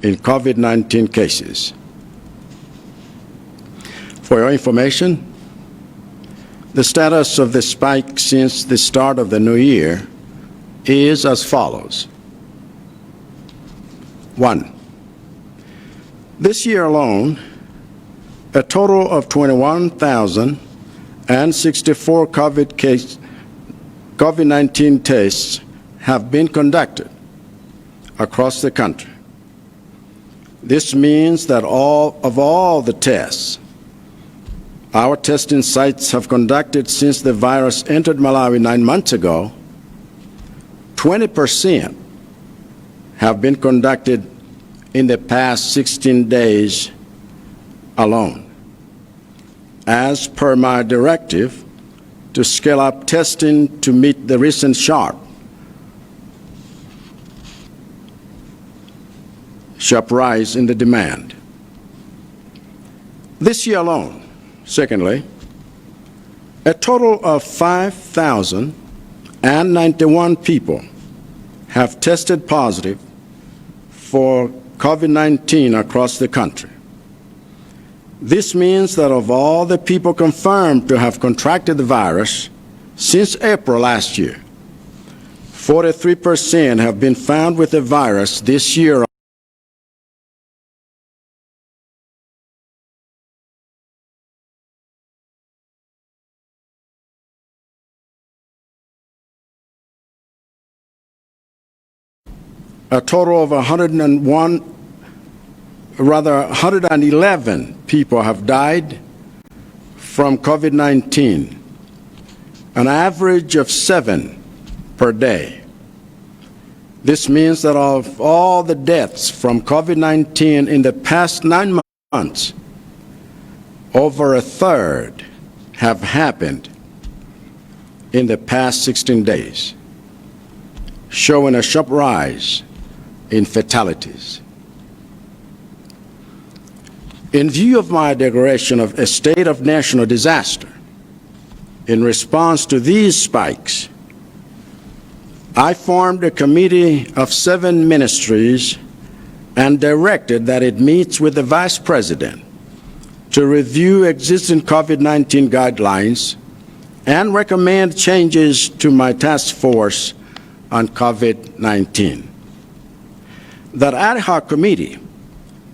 in COVID-19 cases. For your information, the status of the spike since the start of the new year is as follows. 1. This year alone, a total of 21,064 COVID-19 tests have been conducted across the country. This means that of all the tests our testing sites have conducted since the virus entered Malawi 9 months ago, 20% have been conducted in the past 16 days alone, as per my directive to scale up testing to meet the recent sharp rise in the demand. This year alone, secondly, a total of 5,091 people have tested positive for COVID-19 across the country. This means that of all the people confirmed to have contracted the virus since April last year, 43% have been found with the virus this year. A total of 111 people have died from COVID-19, an average of 7 per day. This means that of all the deaths from COVID-19 in the past 9 months, over a third have happened in the past 16 days, showing a sharp rise in fatalities. In view of my declaration of a state of national disaster, in response to these spikes, I formed a committee of 7 ministries and directed that it meets with the Vice President to review existing COVID-19 guidelines and recommend changes to my task force on COVID-19. That ad hoc committee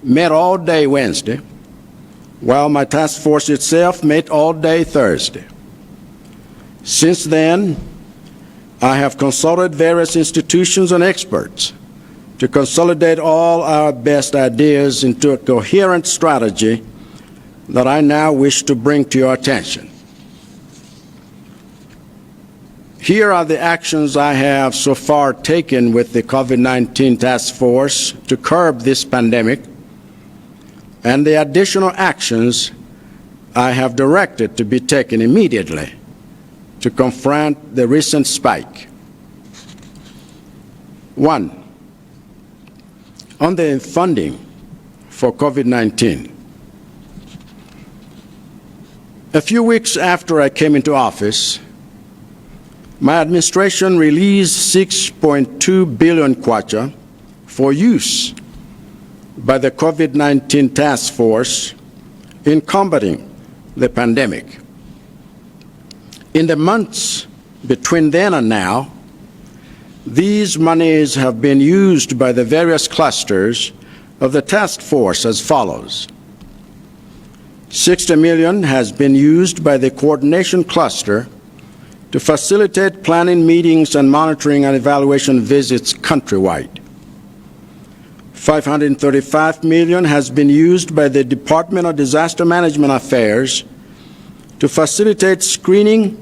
met all day Wednesday, while my task force itself met all day Thursday. Since then, I have consulted various institutions and experts to consolidate all our best ideas into a coherent strategy that I now wish to bring to your attention. Here are the actions I have so far taken with the COVID-19 task force to curb this pandemic, and the additional actions I have directed to be taken immediately to confront the recent spike. 1. On the funding for COVID-19. A few weeks after I came into office, my administration released 6.2 billion kwacha for use by the COVID-19 task force in combating the pandemic. In the months between then and now, these monies have been used by the various clusters of the task force as follows. 60 million has been used by the coordination cluster to facilitate planning meetings and monitoring and evaluation visits countrywide. 535 million has been used by the Department of Disaster Management Affairs to facilitate screening,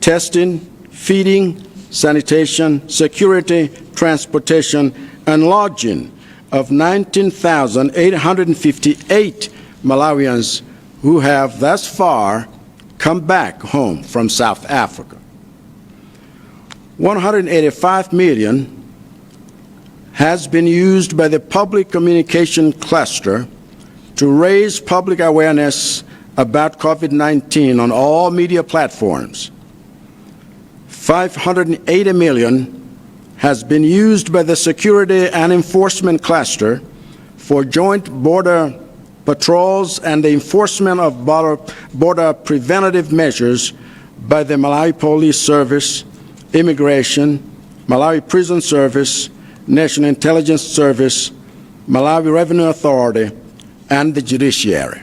testing, feeding, sanitation, security, transportation, and lodging of 19,858 Malawians who have thus far come back home from South Africa. 185 million has been used by the public communication cluster to raise public awareness about COVID-19 on all media platforms. 580 million has been used by the security and enforcement cluster for joint border patrols and the enforcement of border preventative measures by the Malawi Police Service, Immigration, Malawi Prison Service, National Intelligence Service, Malawi Revenue Authority, and the judiciary.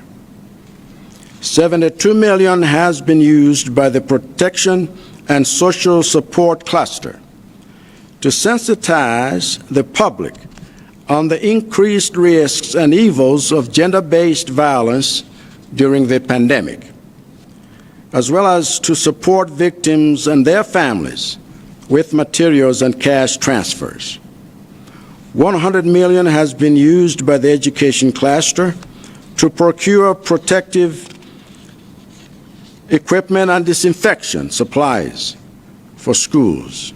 $72 million has been used by the Protection and Social Support Cluster to sensitize the public on the increased risks and evils of gender-based violence during the pandemic, as well as to support victims and their families with materials and cash transfers. $100 million has been used by the Education Cluster to procure protective equipment and disinfection supplies for schools.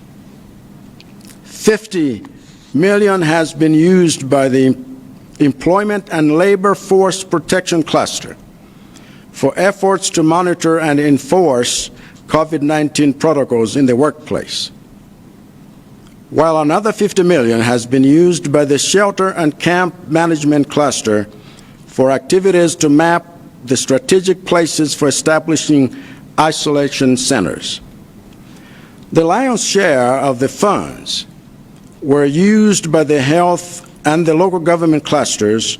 $50 million has been used by the Employment and Labor Force Protection Cluster for efforts to monitor and enforce COVID-19 protocols in the workplace, while another $50 million has been used by the Shelter and Camp Management Cluster for activities to map the strategic places for establishing isolation centers. The lion's share of the funds were used by the health and the local government clusters,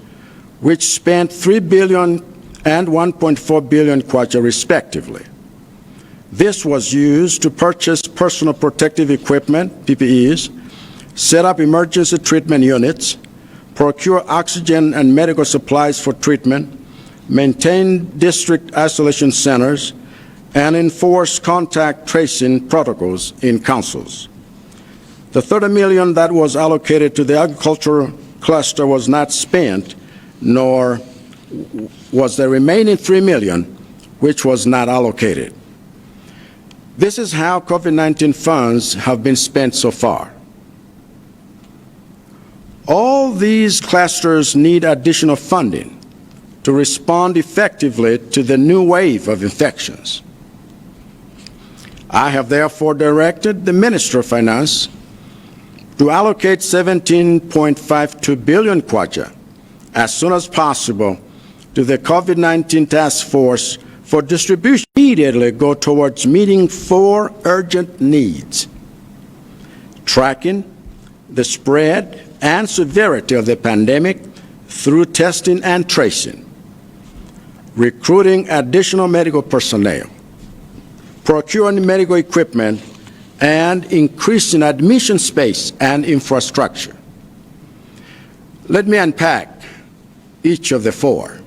which spent $3 billion and 1.4 billion kwacha respectively. This was used to purchase personal protective equipment, PPEs, set up emergency treatment units, procure oxygen and medical supplies for treatment, maintain district isolation centers, and enforce contact tracing protocols in councils. The $30 million that was allocated to the agricultural cluster was not spent, nor was the remaining $3 million, which was not allocated. This is how COVID-19 funds have been spent so far. All these clusters need additional funding to respond effectively to the new wave of infections. I have therefore directed the Minister of Finance to allocate 17.52 billion kwacha as soon as possible to the COVID-19 task force for distribution. Immediately go towards meeting 4 urgent needs: tracking the spread and severity of the pandemic through testing and tracing, recruiting additional medical personnel, procuring medical equipment, and increasing admission space and infrastructure. Let me unpack each of the 4.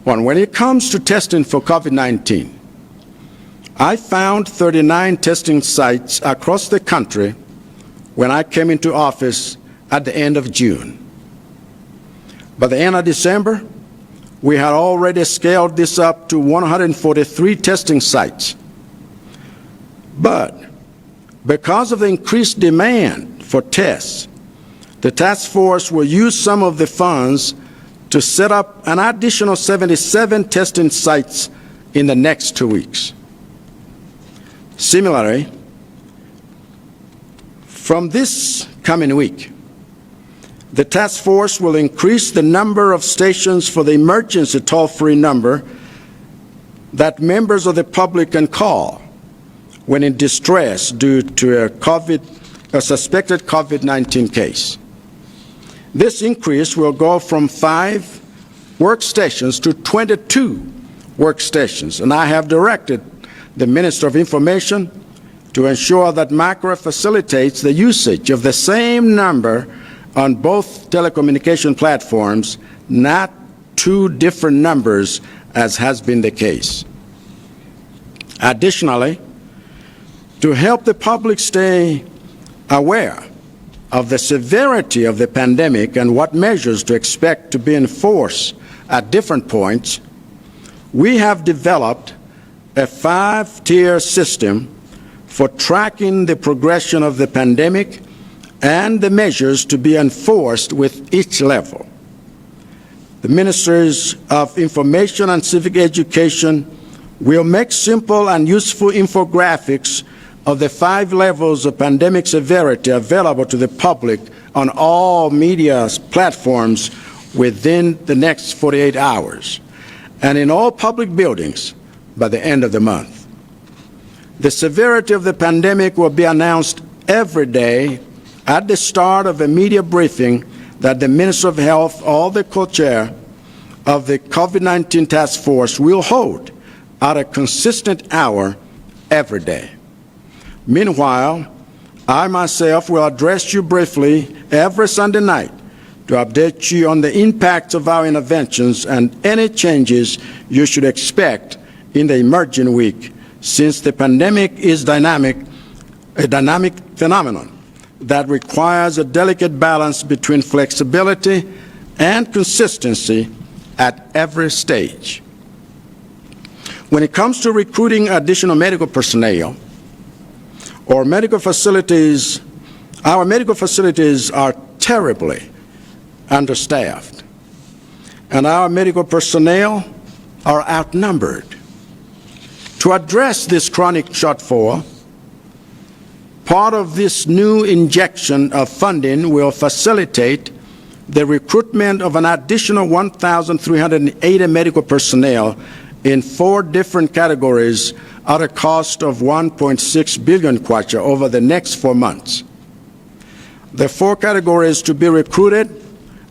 One, when it comes to testing for COVID-19, I found 39 testing sites across the country when I came into office at the end of June. By the end of December, we had already scaled this up to 143 testing sites. But because of the increased demand for tests, the task force will use some of the funds to set up an additional 77 testing sites in the next 2 weeks. Similarly, from this coming week, the task force will increase the number of stations for the emergency toll-free number that members of the public can call when in distress due to a suspected COVID-19 case. This increase will go from 5 workstations to 22 workstations, and I have directed the Minister of Information to ensure that MACRA facilitates the usage of the same number on both telecommunication platforms, not 2 different numbers as has been the case. Additionally, to help the public stay aware of the severity of the pandemic and what measures to expect to be enforced at different points, we have developed a 5-tier system for tracking the progression of the pandemic and the measures to be enforced with each level. The Ministers of Information and Civic Education will make simple and useful infographics of the 5 levels of pandemic severity available to the public on all media platforms within the next 48 hours and in all public buildings by the end of the month. The severity of the pandemic will be announced every day at the start of a media briefing that the Minister of Health or the co-chair of the COVID-19 task force will hold at a consistent hour every day. Meanwhile, I myself will address you briefly every Sunday night to update you on the impact of our interventions and any changes you should expect in the emerging week, since the pandemic is a dynamic phenomenon that requires a delicate balance between flexibility and consistency at every stage. When it comes to recruiting additional medical personnel, our medical facilities are terribly understaffed, and our medical personnel are outnumbered. To address this chronic shortfall, part of this new injection of funding will facilitate the recruitment of an additional 1,380 medical personnel in 4 different categories at a cost of 1.6 billion kwacha over the next 4 months. The 4 categories to be recruited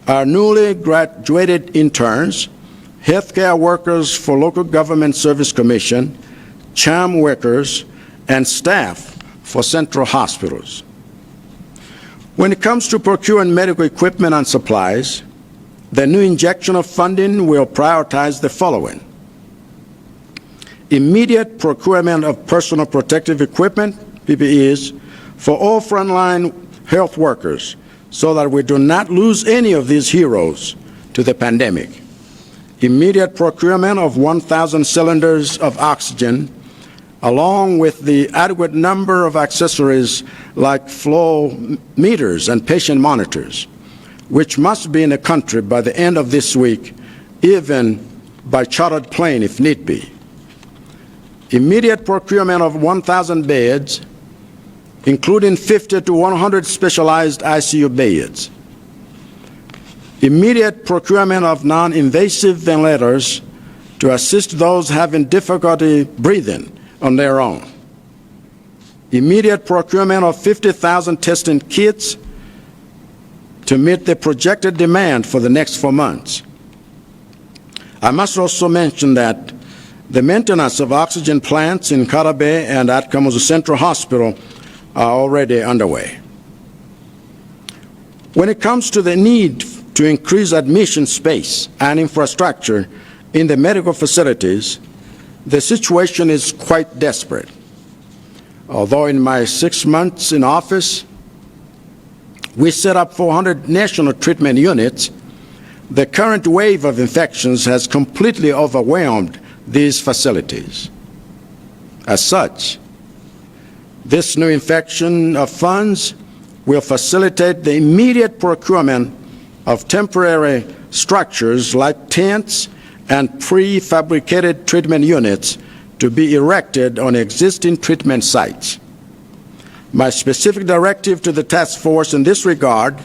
are newly graduated interns, healthcare workers for Local Government Service Commission, CHAM workers, and staff for central hospitals. When it comes to procuring medical equipment and supplies, the new injection of funding will prioritize the following: immediate procurement of personal protective equipment, PPEs, for all frontline health workers so that we do not lose any of these heroes to the pandemic. Immediate procurement of 1,000 cylinders of oxygen, along with the adequate number of accessories like flow meters and patient monitors, which must be in the country by the end of this week, even by chartered plane if need be. Immediate procurement of 1,000 beds, including 50 to 100 specialized ICU beds. Immediate procurement of non-invasive ventilators to assist those having difficulty breathing on their own. Immediate procurement of 50,000 testing kits to meet the projected demand for the next 4 months. I must also mention that the maintenance of oxygen plants in Karabe and at Kamuzu Central Hospital are already underway. When it comes to the need to increase admission space and infrastructure in the medical facilities, the situation is quite desperate. Although in my 6 months in office, we set up 400 national treatment units, the current wave of infections has completely overwhelmed these facilities. As such, this new injection of funds will facilitate the immediate procurement of temporary structures like tents and prefabricated treatment units to be erected on existing treatment sites. My specific directive to the task force in this regard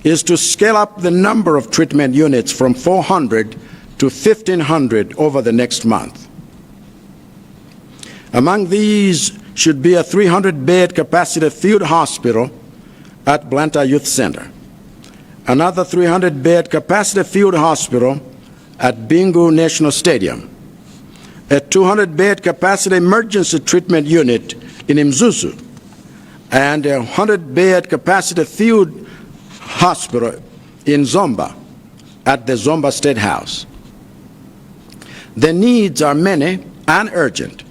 is to scale up the number of treatment units from 400 to 1,500 over the next month. Among these should be a 300-bed capacity field hospital at Blantyre Youth Center, another 300-bed capacity field hospital at Bingu National Stadium, a 200-bed capacity emergency treatment unit in Mzuzu, and a 100-bed capacity field hospital in Zomba at the Zomba State House. The needs are many and urgent,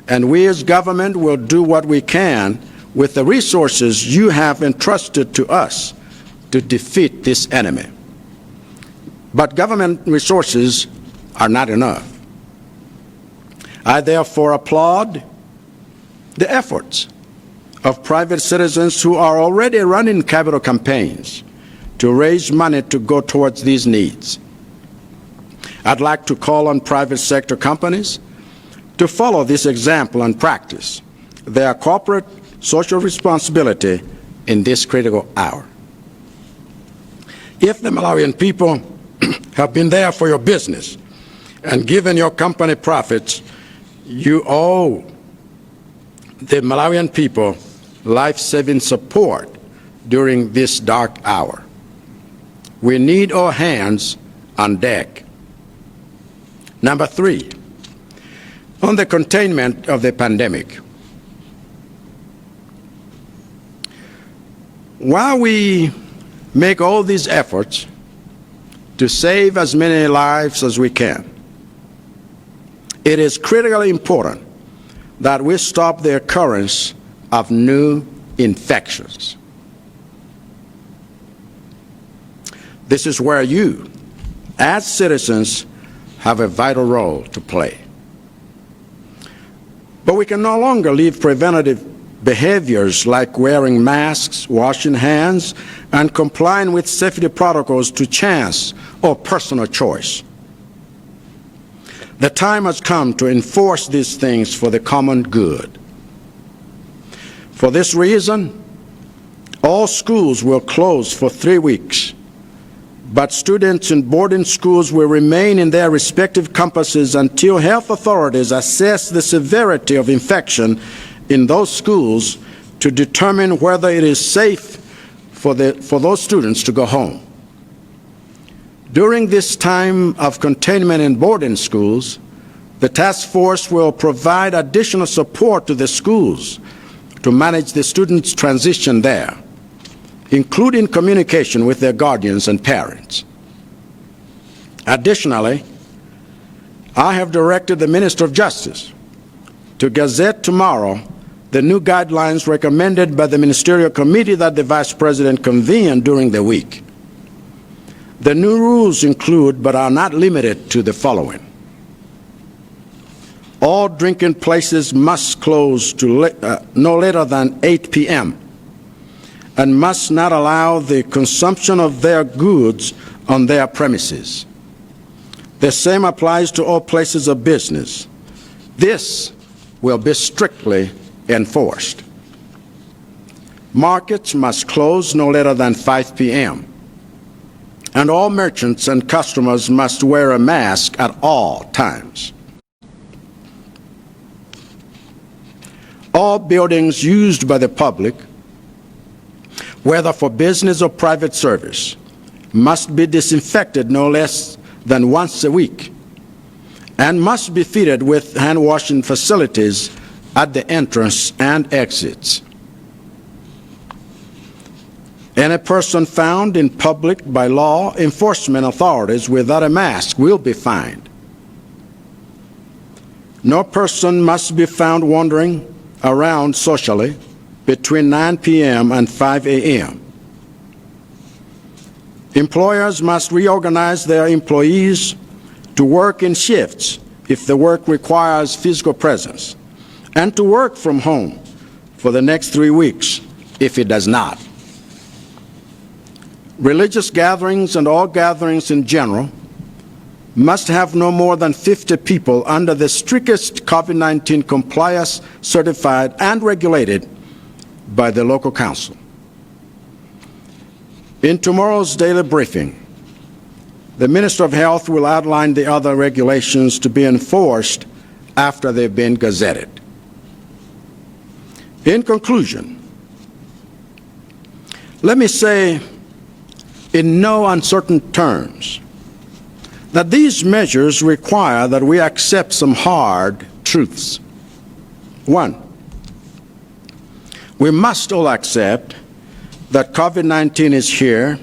and we as government will do what we can with the resources you have entrusted to us to defeat this enemy. But government resources are not enough. I therefore applaud the efforts of private citizens who are already running capital campaigns to raise money to go towards these needs. I'd like to call on private sector companies to follow this example and practice. their corporate social responsibility in this critical hour. If the Malawian people have been there for your business and given your company profits, you owe the Malawian people life-saving support during this dark hour. We need all hands on deck. Number 3, on the containment of the pandemic. While we make all these efforts to save as many lives as we can, it is critically important that we stop the occurrence of new infections. This is where you, as citizens, have a vital role to play. But we can no longer leave preventative behaviors like wearing masks, washing hands, and complying with safety protocols to chance or personal choice. The time has come to enforce these things for the common good. For this reason, all schools will close for 3 weeks, but students in boarding schools will remain in their respective campuses until health authorities assess the severity of infection in those schools to determine whether it is safe for those students to go home. During this time of containment in boarding schools, the task force will provide additional support to the schools to manage the students' transition there, including communication with their guardians and parents. Additionally, I have directed the Minister of Justice to gazette tomorrow the new guidelines recommended by the ministerial committee that the Vice President convened during the week. The new rules include, but are not limited to, the following. All drinking places must close to no later than 8 p.m. and must not allow the consumption of their goods on their premises. The same applies to all places of business. This will be strictly enforced. Markets must close no later than 5 p.m. and all merchants and customers must wear a mask at all times. All buildings used by the public, whether for business or private service, must be disinfected no less than once a week and must be fitted with hand-washing facilities at the entrance and exits. Any person found in public by law enforcement authorities without a mask will be fined. No person must be found wandering around socially between 9 p.m. and 5 a.m. Employers must reorganize their employees to work in shifts if the work requires physical presence, and to work from home for the next 3 weeks if it does not. Religious gatherings and all gatherings in general must have no more than 50 people under the strictest COVID-19 compliance certified and regulated by the local council. In tomorrow's daily briefing, the Minister of Health will outline the other regulations to be enforced after they've been gazetted. In conclusion, let me say in no uncertain terms that these measures require that we accept some hard truths. 1, we must all accept that COVID-19 is here,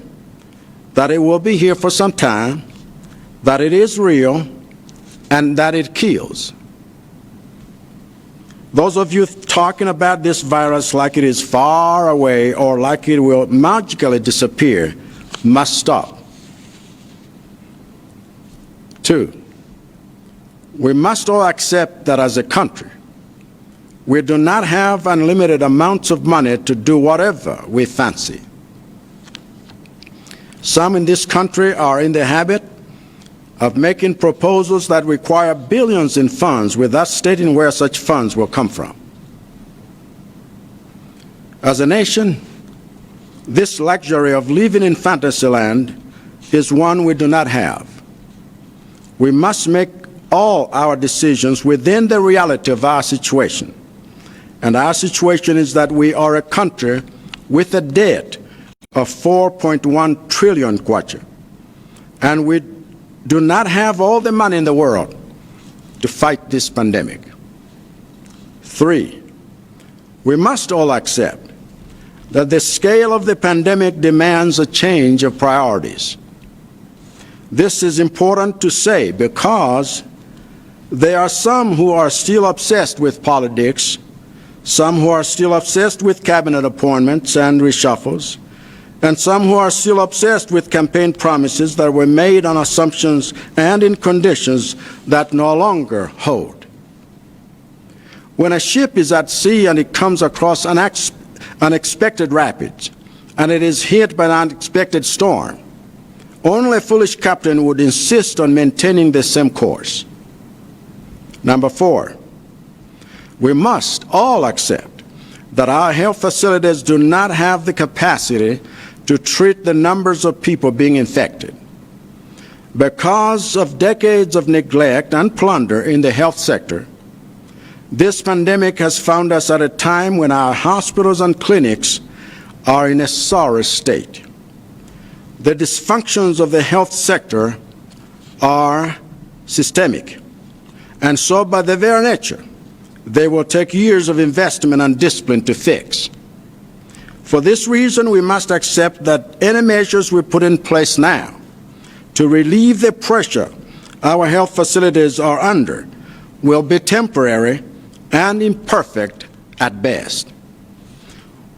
that it will be here for some time, that it is real, and that it kills. Those of you talking about this virus like it is far away or like it will magically disappear must stop. 2, we must all accept that as a country, we do not have unlimited amounts of money to do whatever we fancy. Some in this country are in the habit of making proposals that require billions in funds without stating where such funds will come from. As a nation, this luxury of living in fantasyland is one we do not have. We must make all our decisions within the reality of our situation. And our situation is that we are a country with a debt of 4.1 trillion kwacha. And we do not have all the money in the world to fight this pandemic. 3, we must all accept that the scale of the pandemic demands a change of priorities. This is important to say because there are some who are still obsessed with politics, some who are still obsessed with cabinet appointments and reshuffles, and some who are still obsessed with campaign promises that were made on assumptions and in conditions that no longer hold. When a ship is at sea and it comes across unexpected rapids, and it is hit by an unexpected storm, only a foolish captain would insist on maintaining the same course. Number 4, we must all accept that our health facilities do not have the capacity to treat the numbers of people being infected. Because of decades of neglect and plunder in the health sector, this pandemic has found us at a time when our hospitals and clinics are in a sorry state. The dysfunctions of the health sector are systemic, and so by their very nature, they will take years of investment and discipline to fix. For this reason, we must accept that any measures we put in place now to relieve the pressure our health facilities are under will be temporary and imperfect at best.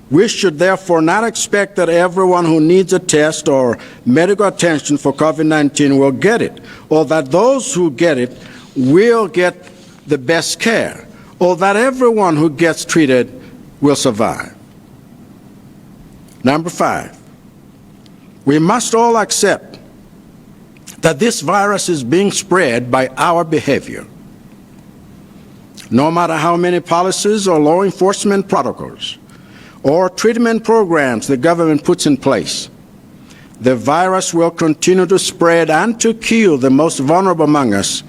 We should therefore not expect that everyone who needs a test or medical attention for COVID-19 will get it, or that those who get it will get the best care, or that everyone who gets treated will survive. Number 5, we must all accept that this virus is being spread by our behavior. No matter how many policies or law enforcement protocols or treatment programs the government puts in place, the virus will continue to spread and to kill the most vulnerable among us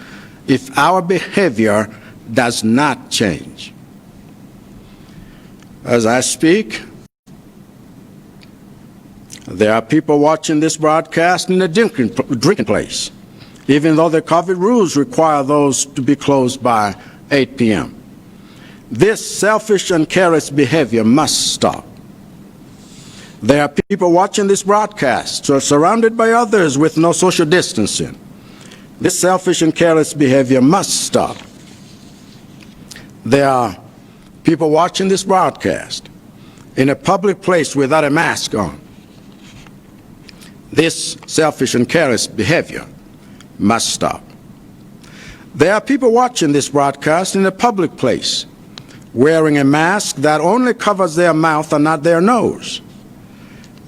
if our behavior does not change. As I speak, there are people watching this broadcast in a drinking place, even though the COVID rules require those to be closed by 8 p.m. This selfish and careless behavior must stop. There are people watching this broadcast who are surrounded by others with no social distancing. This selfish and careless behavior must stop. There are people watching this broadcast in a public place without a mask on. This selfish and careless behavior must stop. There are people watching this broadcast in a public place wearing a mask that only covers their mouth and not their nose.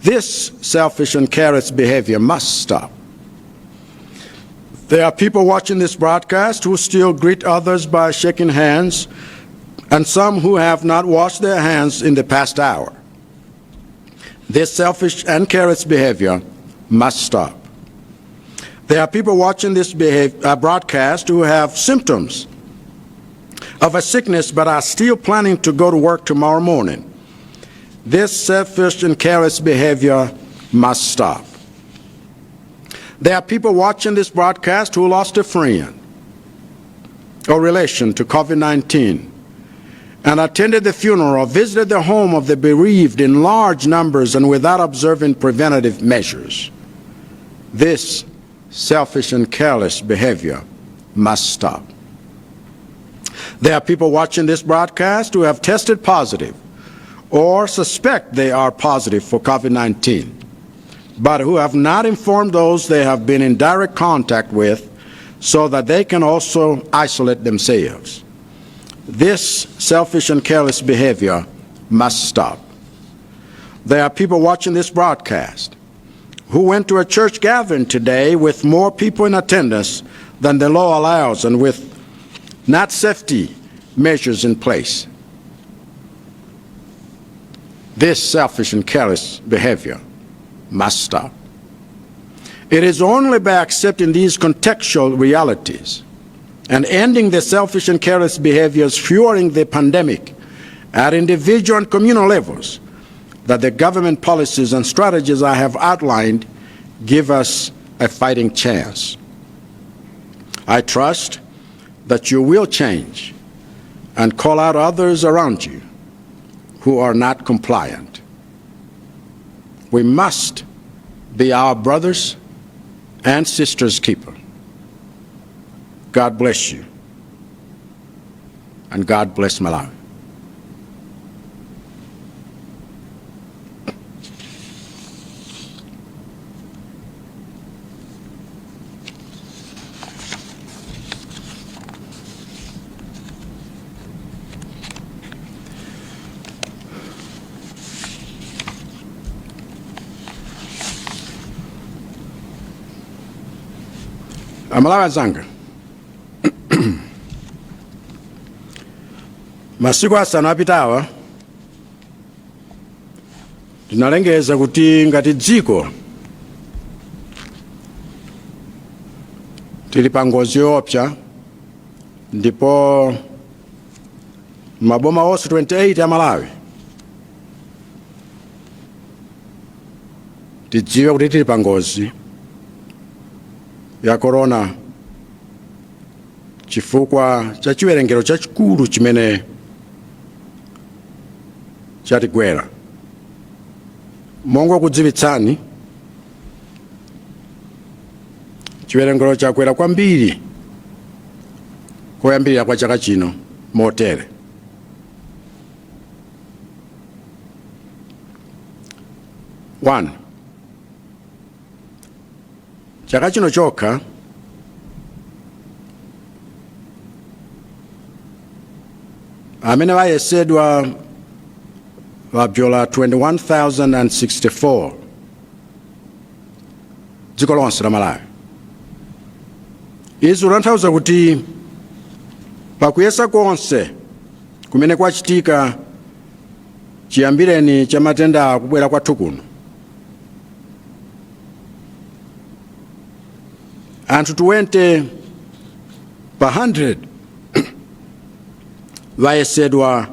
This selfish and careless behavior must stop. There are people watching this broadcast who still greet others by shaking hands, and some who have not washed their hands in the past hour. This selfish and careless behavior must stop. There are people watching this broadcast who have symptoms of a sickness but are still planning to go to work tomorrow morning. This selfish and careless behavior must stop. There are people watching this broadcast who lost a friend or relation to COVID-19 and attended the funeral or visited the home of the bereaved in large numbers and without observing preventative measures. This selfish and careless behavior must stop. There are people watching this broadcast who have tested positive or suspect they are positive for COVID-19, but who have not informed those they have been in direct contact with so that they can also isolate themselves. This selfish and careless behavior must stop. There are people watching this broadcast who went to a church gathering today with more people in attendance than the law allows and with not safety measures in place. This selfish and careless behavior must stop. It is only by accepting these contextual realities and ending the selfish and careless behaviors fueling the pandemic at individual and communal levels that the government policies and strategies I have outlined give us a fighting chance. I trust that you will change and call out others around you who are not compliant. We must be our brothers and sisters' keeper. God bless you, and God bless Malawi. Amalawi azanga, masiku asanu apitawa tinalengeza kuti ngati dziko tili pa ngozi yoopsa, ndipo maboma onse 28 a Malawi tidziwe kuti tili pa ngozi ya corona chifukwa cha chiwerengero chachikulu chimene chatigwera. Mongo kudziwitsani, chiwerengero chakwera kwambiri koyambirira kwa chaka chino motere. One, chaka chino chokha amene wayesedwa wabjola 21,064 dziko lonse la Malawi. Izi zitanthauza kuti pakuyesa konse kumene kwachitika chiyambireni cha matenda akubwera kwathu kuno, anthu 20 pa 100 wayesedwa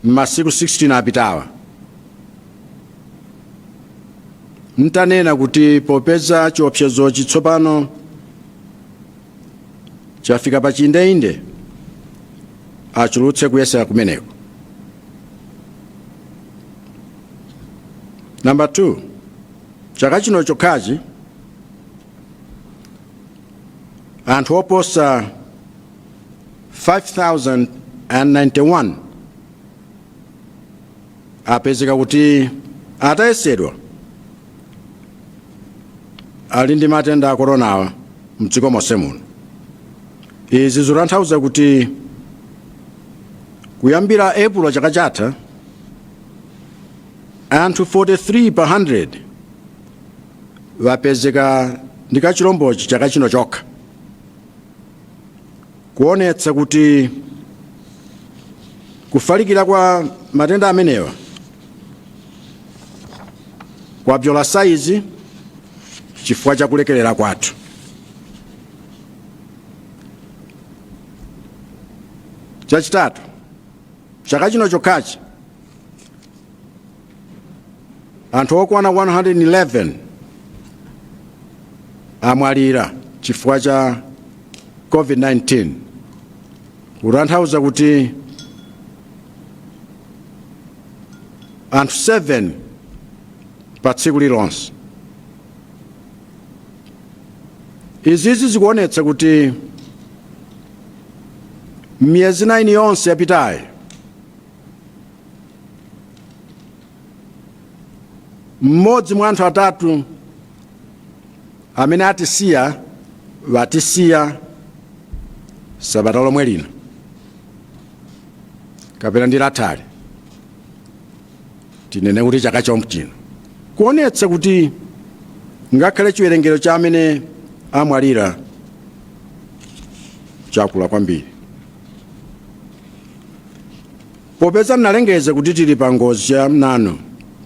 masiku 16 apitawa. Ntanena kuti popeza chiopsezo chitsopano chafika pa chiyindeinde, achulutse kuyesera kumeneko. Number 2, chaka chino chokhachi anthu oposa 5,091 apezeka kuti atayesedwa ali ndi matenda a koronawa mdziko monse muno. Izi zitanthauza kuti kuyambira April chaka chatha anthu 43 pa 100 wapezeka ndi kachilombochi chaka chino chokha, kuonetsa kuti kufalikira kwa matenda amenewa kwabjola saizi chifukwa cha kulekelera kwathu. Chachitatu, chaka chino chokhachi anthu okwana 111 amwalira chifukwa cha COVID-19, kutanthauza kuti anthu 7 pa tsiku lilonse. Izi zikuonetsa kuti miyezi 9 yonse yapitayi mmodzi mwa anthu atatu amene atisiya watisiya sabata lomwe lino kapena ndi lathali, tinene kuti chaka chomwe, kuonetsa kuti ngakhale chiwerengero cha amene amwalira chakula kwambiri. Popeza nalengeza kuti tili pa ngozi ya mnano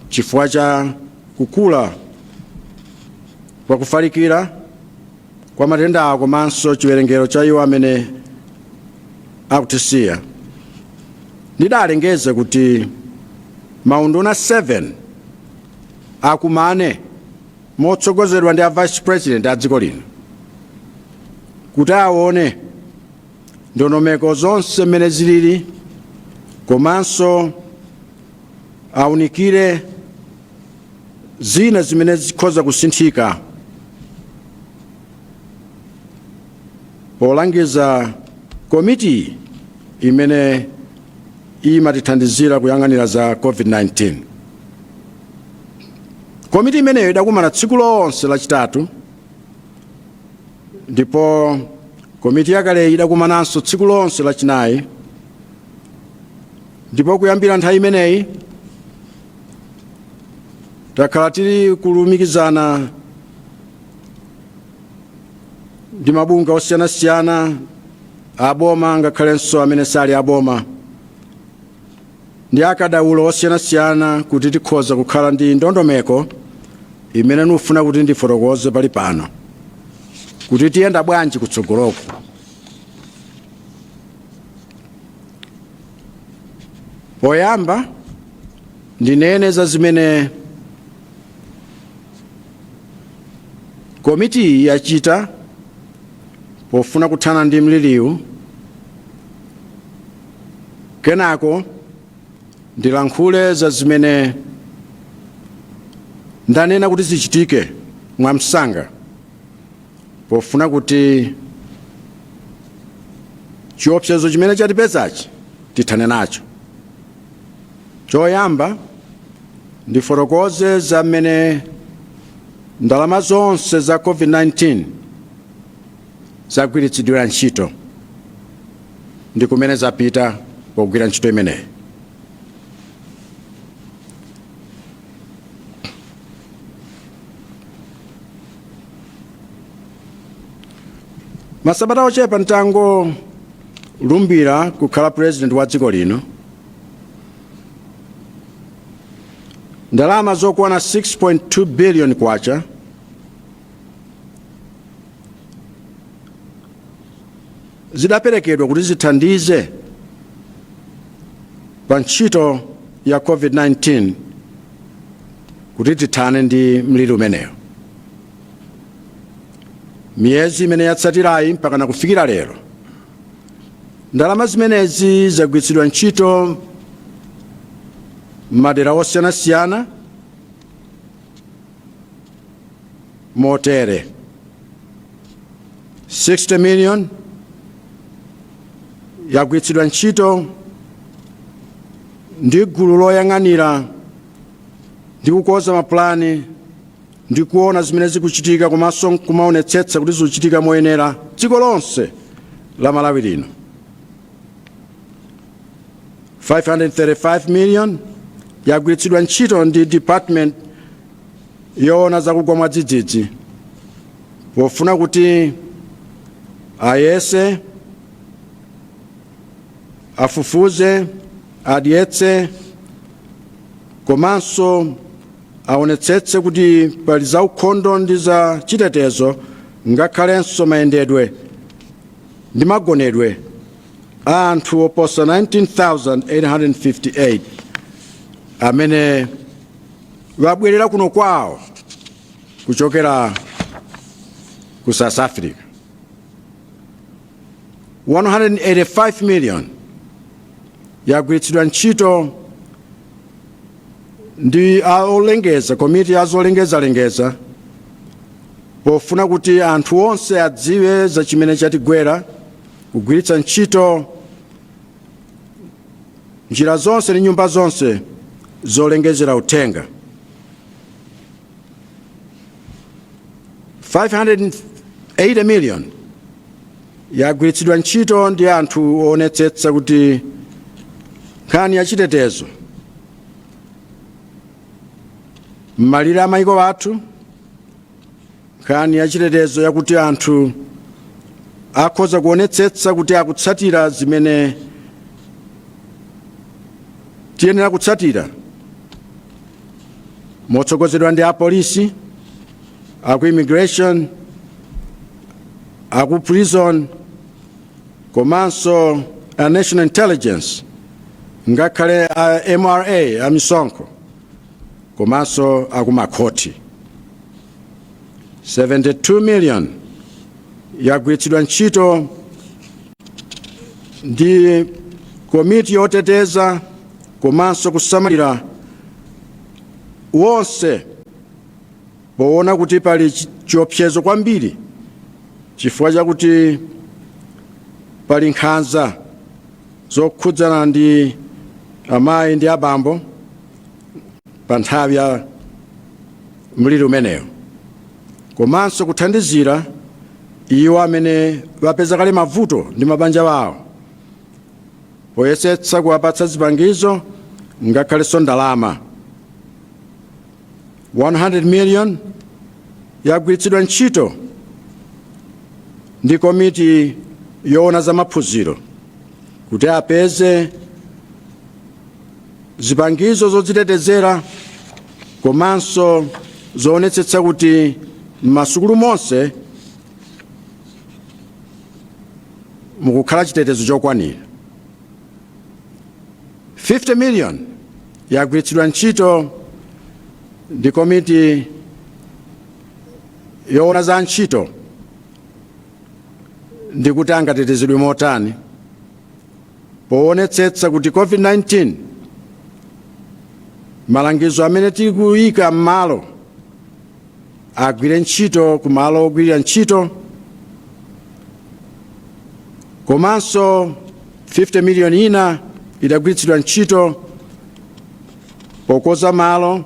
chifukwa cha kukula kwa kufalikira kwa matenda awo komanso chiwerengero cha iwo amene akutisiya. Ndidalengeza kuti maunduna 7 akumane motsogozedwa ndi a vice president a dziko lino kuti aone ndondomeko zonse mmene zilili komanso aunikire zina zimene zikhoza kusinthika polangiza komiti imene imatithandizira kuyang'anira za COVID-19. Komiti imeneyo idakumana tsiku lonse lachitatu, ndipo komiti yakale idakumananso tsiku lonse lachinayi, ndipo kuyambira nthawi imeneyi takhala tili kulumikizana ndi mabungwe osiyanasiyana aboma ngakhalenso amene sali aboma ndi akadaulo osiyanasiyana kuti tikhoza kukhala ndi ndondomeko imene nufuna kuti ndifotokoze pali pano kuti tiyenda bwanji kutsogoloko. Poyamba ndinene za zimene komiti yachita pofuna kuthana ndi mliriwu, kenako ndilankhule za zimene ndanena kuti zichitike mwamsanga pofuna kuti chiopsezo chimene chatipezachi tithane nacho. Choyamba ndifotokoze za mmene ndalama zonse za COVID-19 zagwiritsidwira ntchito ndi kumene zapita pogwira ntchito imeneyi. Masabata ochepa ntango lumbira kukhala president wa dziko lino, ndalama zokwana 6.2 billion kwacha zidaperekedwa kuti zithandize pa ntchito ya COVID-19 kuti tithane ndi mliri umeneyo. Miyezi imene yatsatirayi mpaka na kufikira lero ndalama zimenezi zagwiritsidwa ntchito m'madera osiyanasiyana motere: 60 million yagwiritsidwa ntchito ndi gulu loyang'anira ndi kukonza mapulani ndi kuona zimene zikuchitika komanso kumaonetsetsa kuti zikuchitika moyenera dziko lonse la Malawi lino. 535 million yagwiritsidwa ntchito ndi department yoona zakugwa mwadzidzidzi pofuna kuti ayese, afufuze, adyetse komanso aonetsetse kuti pali za ukhondo ndi za chitetezo ngakhalenso mayendedwe ndi magonedwe a anthu oposa 19,858 amene wabwerera kuno kwawo kuchokera ku South Africa. 185 million yagwiritsidwa ntchito ndi aolengeza, komiti azolengeza pofuna kuti anthu onse adziwe za chimene chatigwera, kugwiritsa ntchito njira zonse ndi nyumba zonse zolengezera uthenga. 580 million yagwiritsidwa ntchito ndi anthu oonetsetsa kuti nkhani ya chitetezo m'malire a mayiko athu, nkhani ya chitetezo yakuti anthu akhoza kuonetsetsa kuti akutsatira zimene tiyenera kutsatira motsogozedwa ndi apolisi aku immigration, aku prison, komanso a national intelligence, ngakhale a MRA, a misonkho, komanso aku makhoti. 72 million yagwiritsidwa ntchito ndi komiti yoteteza komanso kusamalira wonse poona kuti pali chiopsezo kwambiri chifukwa chakuti pali nkhanza zokhudzana ndi amayi ndi abambo pa nthawi ya mliri umeneyo, komanso kuthandizira iwo amene vapeza kale mavuto ndi mabanja wawo poyesetsa kuwapatsa zipangizo ngakhalenso ndalama. 100 million yagwiritsidwa ntchito ndi komiti yoona za maphunziro kuti apeze zipangizo zodzitetezera komanso zoonetsetsa kuti m'masukulu monse mukukhala chitetezo chokwanira. 50 million yagwiritsidwa ntchito ndi komiti yoona za ntchito ndi kuti angatetezedwe motani poonetsetsa kuti COVID-19 malangizo amene tikuyika m'malo agwire ntchito kumalo ogwirira ntchito, komanso 50 million ina idagwiritsidwa ntchito pokonza malo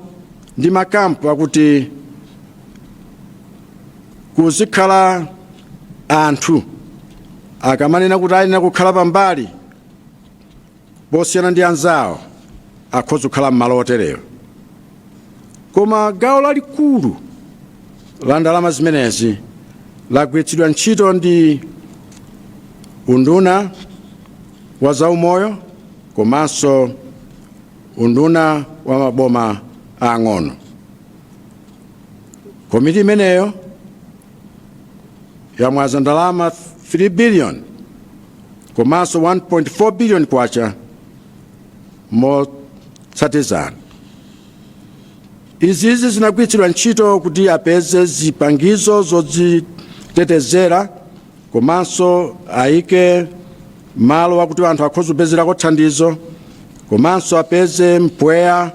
ndi makampu akuti kuzikhala anthu akamanena kuti ayenera kukhala pambali posiyana ndi anzawo akhoza kukhala m'malo otereyo. Koma gawo lalikulu la ndalama zimenezi lagwiritsidwa ntchito ndi unduna wa zaumoyo komanso unduna wa maboma ang'ono. Komiti imeneyo yamwaza ndalama 3 billion komanso 1.4 billion kwacha motsatizana. Izizi zinagwiritsidwa ntchito kuti apeze zipangizo zodzitetezera komanso ayike malo akuti anthu akhoza kupezerako thandizo, komanso apeze mpweya,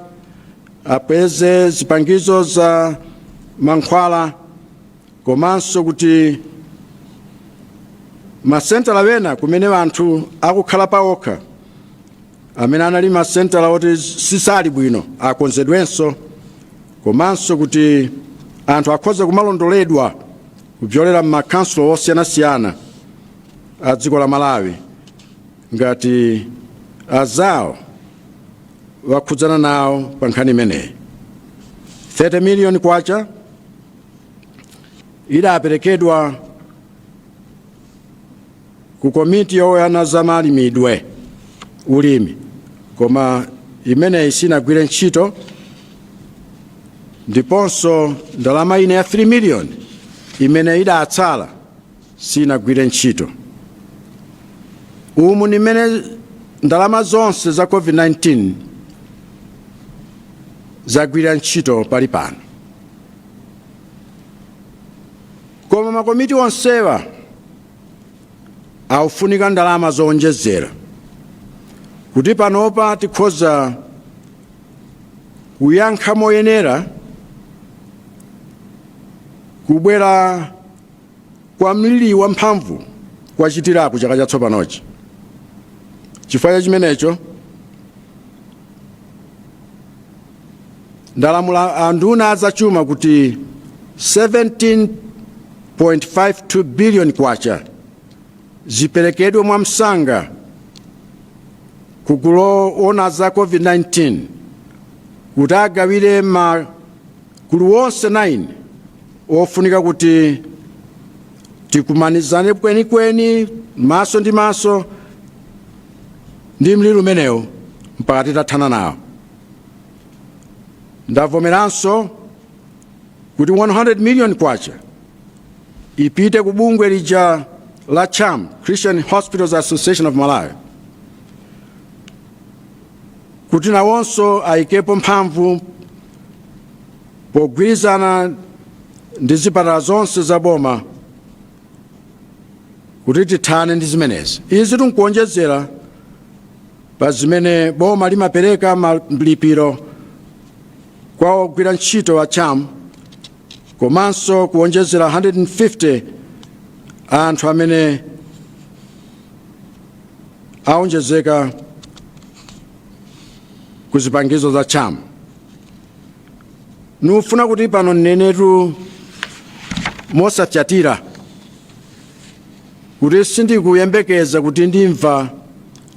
apeze zipangizo za mankhwala, komanso kuti masentala wena kumene anthu akukhala pawokha amene anali masentala oti sisali bwino akonzedwenso, komanso kuti anthu akhoza kumalondoledwa kupyolera m'makansulo osiyanasiyana a dziko la Malawi ngati azawo wakhudzana nawo pa nkhani imeneyi. 30 million kwacha idaperekedwa ku komiti yoona za malimidwe ulimi, koma imeneyi sinagwire ntchito, ndiponso ndalama ina ya 3 million imene idatsala sinagwire ntchito. Umu nimene ndalama zonse za COVID-19 zagwira ntchito pali pano. Koma makomiti onsewa akufunika ndalama zowonjezera kuti panopa tikhoza kuyankha moyenera kubwera kwa mliri wamphamvu kwachitiraku chaka chatsopanochi. Chifukwa chimenecho ndalamula anduna azachuma kuti 17.52 billion kwacha ziperekedwe mwamsanga kugulu ona za COVID-19 kuti agawire magulu onse 9 ofunika kuti tikumanizane kwenikweni maso ndi maso ndi mliri umenewo mpaka titathana nawo. Ndavomeranso kuti 100 million kwacha ipite ku bungwe lija la CHAM, Christian Hospitals Association of Malawi, kuti nawonso ayikepo mphamvu pogwirizana ndi zipatala zonse za boma kuti tithane ndi zimenezi. Izi tikuonjezera pa zimene boma limapereka malipiro kwa ogwira ntchito wa CHAM, komanso kuonjezera 150 anthu amene aonjezeka ku zipangizo za CHAM. Nufuna kuti pano nenetu mosafyatira kuti sindikuyembekeza kuti ndimva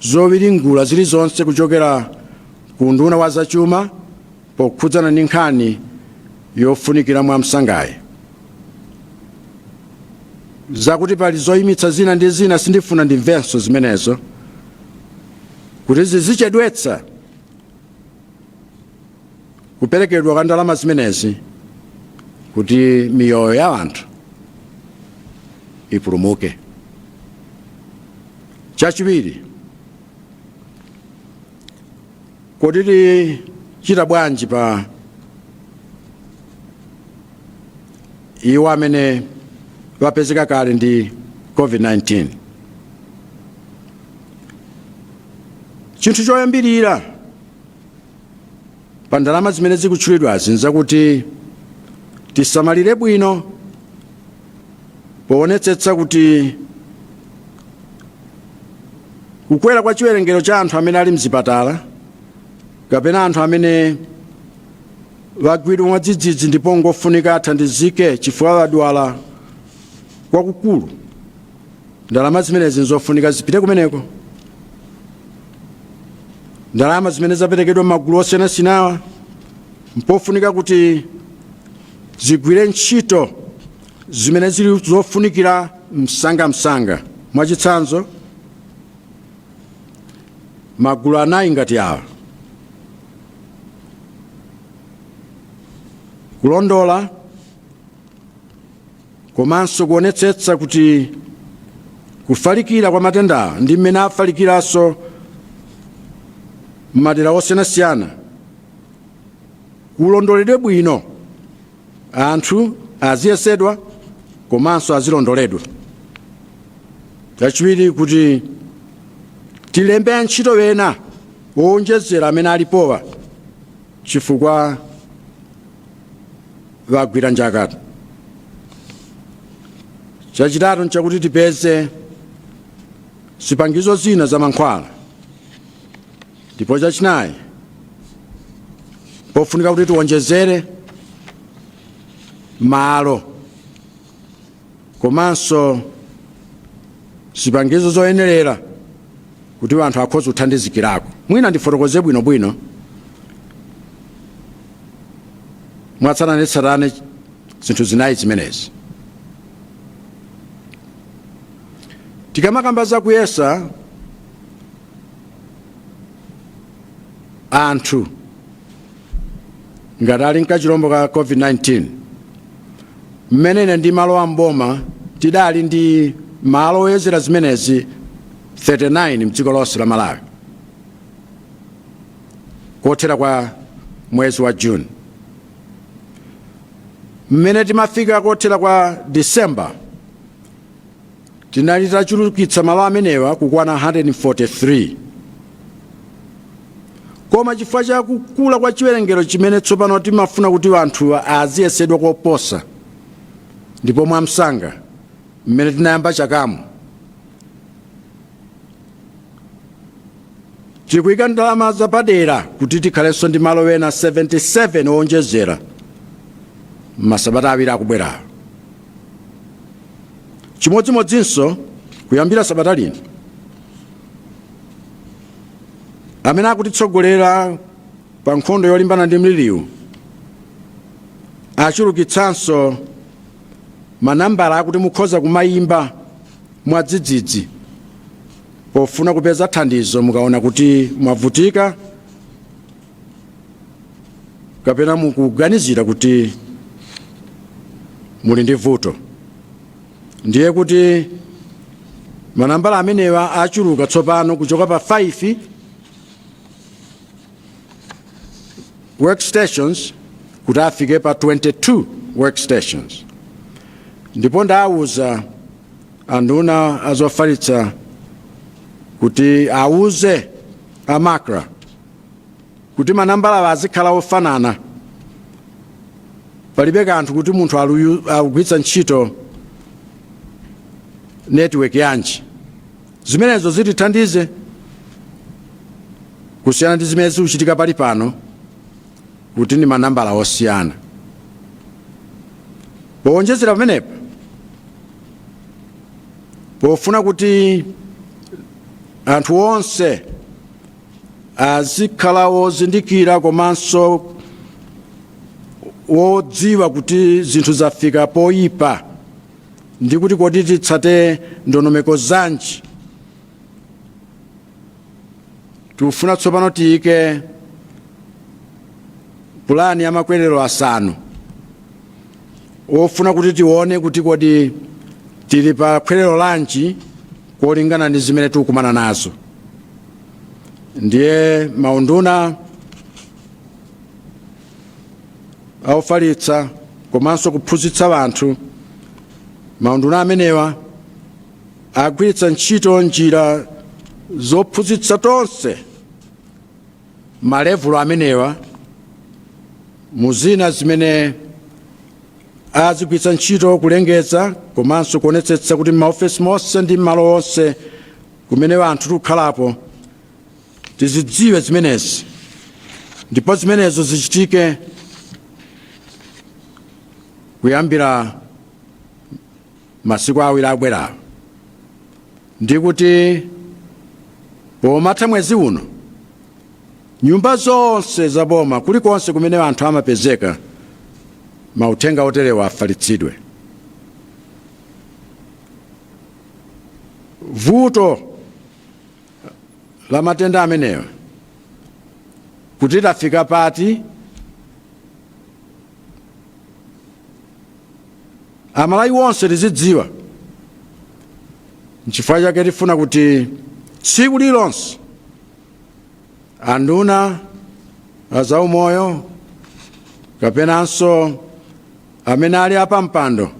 zowiringula zilizonse kuchokera ku nduna wa zachuma pokhudzana ndi nkhani yofunikira mwamsangayi. Zakuti pali zoyimitsa zina ndi zina sindifuna ndimvenso zimenezo, kuti zizichedwetsa kuperekedwa kwa ndalama zimenezi kuti miyoyo ya anthu ipulumuke. Chachiwiri, kodi tichita bwanji pa iwo amene wapezeka kale ndi COVID-19? Chinthu choyambirira pa ndalama zimene zikutchulidwazi nzakuti tisamalire bwino poonetsetsa kuti kukwera kwa chiwerengero cha anthu amene ali mzipatala kapena anthu amene wagwidwa mwadzidzidzi ndipo ngofunika athandizike chifukwa wadwala kwakukulu, ndalama zimenezi nzofunika zipite kumeneko. Ndalama zimene zaperekedwa m'magulu osiyanasiyana mpofunika kuti zigwire ntchito zimene zili zofunikira msangamsanga. Mwachitsanzo, magulu anayi ngati awa: kulondola, komanso kuonetsetsa kuti kufalikira kwa matenda ndi mmene afalikiranso m'madera osiyanasiyana kulondoledwe bwino, anthu aziyesedwa komanso azilondoledwa. Chachiwiri, kuti tilembe antchito wena owonjezera amene alipowa chifukwa wagwira njakata. Chachitatu nchakuti tipeze zipangizo zina za mankhwala. Ndipo chachinayi, pofunika kuti tiwonjezere malo komanso zipangizo zoyenerera kuti anthu akhoza kuthandizikirako. Mwina ndifotokoze bwinobwino mwatsatanetsatane zinthu zinayi zimenezi. Tikamakamba za kuyesa anthu ngati ali mkachilombo ka COVID-19, mmenene ndi malo amboma tidali ndi malo oyezera zimenezi 39 mdziko lonse la Malawi kothera kwa mwezi wa June. Mmene timafika kothera kwa December tinali tachulukitsa malo amenewa kukwana 143. Koma chifukwa cha kukula kwa chiwerengero chimene tsopano timafuna kuti anthu aziyesedwa koposa, ndipo mwamsanga mmene tinayamba chakamu tikuyika ndalama zapadera kuti tikhalenso ndi malo wena 77 owonjezera masabata awiri akubwerawo. Chimodzimodzinso kuyambira sabata lino amene akutitsogolera pa nkhondo yolimbana ndi mliriwu achulukitsanso manambala akuti mukhoza kumayimba mwadzidzidzi pofuna kupeza thandizo mukaona kuti mwavutika kapena mukuganizira kuti muli ndi vuto. Ndiye kuti manambala amenewa achuluka tsopano kuchoka pa 5 workstations kuti afike pa 22 workstations. Ndipo ndawuza anduna azofalitsa kuti auze amakra kuti manambala azikhala ofanana, palibe kanthu kuti munthu akugwiritsa ntchito network yanji. Zimenezo zitithandize kusiyana ndi zimene zikuchitika pali pano kuti ni manambala osiyana. Powonjezera pamenepo, pofuna kuti anthu onse azikhala wozindikira komanso wodziwa kuti zinthu zafika poyipa ndi kuti kodi titsate ndondomeko zanji, tikufuna tsopano tiyike pulani ya makwerero 5 ofuna kuti tione kuti kodi tili pa kwerero lanji kolingana ndi zimene tikukumana nazo. Ndiye maunduna aufalitsa komanso kuphunzitsa anthu, maunduna amenewa agwiritsa ntchito njira zophunzitsa tonse malevulo amenewa muzina zimene azigwiritsa ntchito kulengeza komanso kuonetsetsa kuti maofesi monse ndi malo onse kumene anthu tikukhalapo tizidziwe zimenezi, ndipo zimenezo zichitike kuyambira masiku awiri abwerawo. Ndi kuti pomatha mwezi uno nyumba zonse zaboma kulikonse kumene anthu amapezeka mauthenga oterewa afalitsidwe. Vuto la matenda amenewa kuti tafika pati amalawi wonse tizidziwa. N'chifukwa chake tifuna kuti tsiku lilonse anduna azaumoyo kapenanso amene ali apampando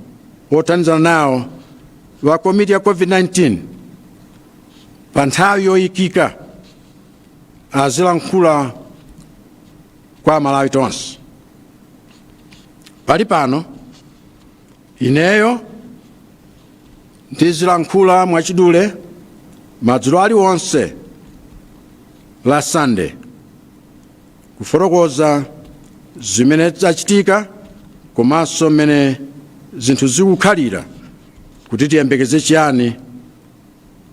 othandizana nawo wa komiti ya COVID-19 pa nthawi yoyikika azilankhula kwa amalawi tonse. Pali pano ineyo ndizilankhula mwachidule madzulo aliwonse la Sunday kufotokoza zimene zachitika komanso mmene zinthu zikukhalira kuti tiyembekeze chiyani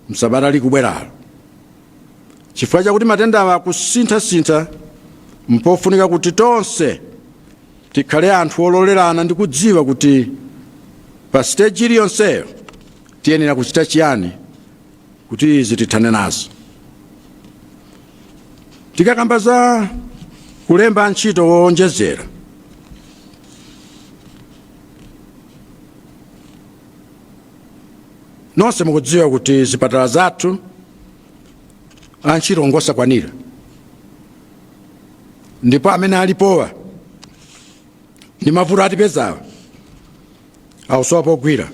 msabata likubweralo. Chifukwa chakuti matenda awa kusintha mpofunika kuti tonse tikhale anthu ololerana ndi kudziwa kuti pa stage iliyonseyo tiyenera kuchita chiyani kuti izi tithane nazo. Tikakamba za kulemba ntchito wowonjezera, nonse mukudziwa kuti zipatala zathu antchito ngosakwanira, ndipo amene alipowa ndi mavuto atipezawa akusowa pogwira.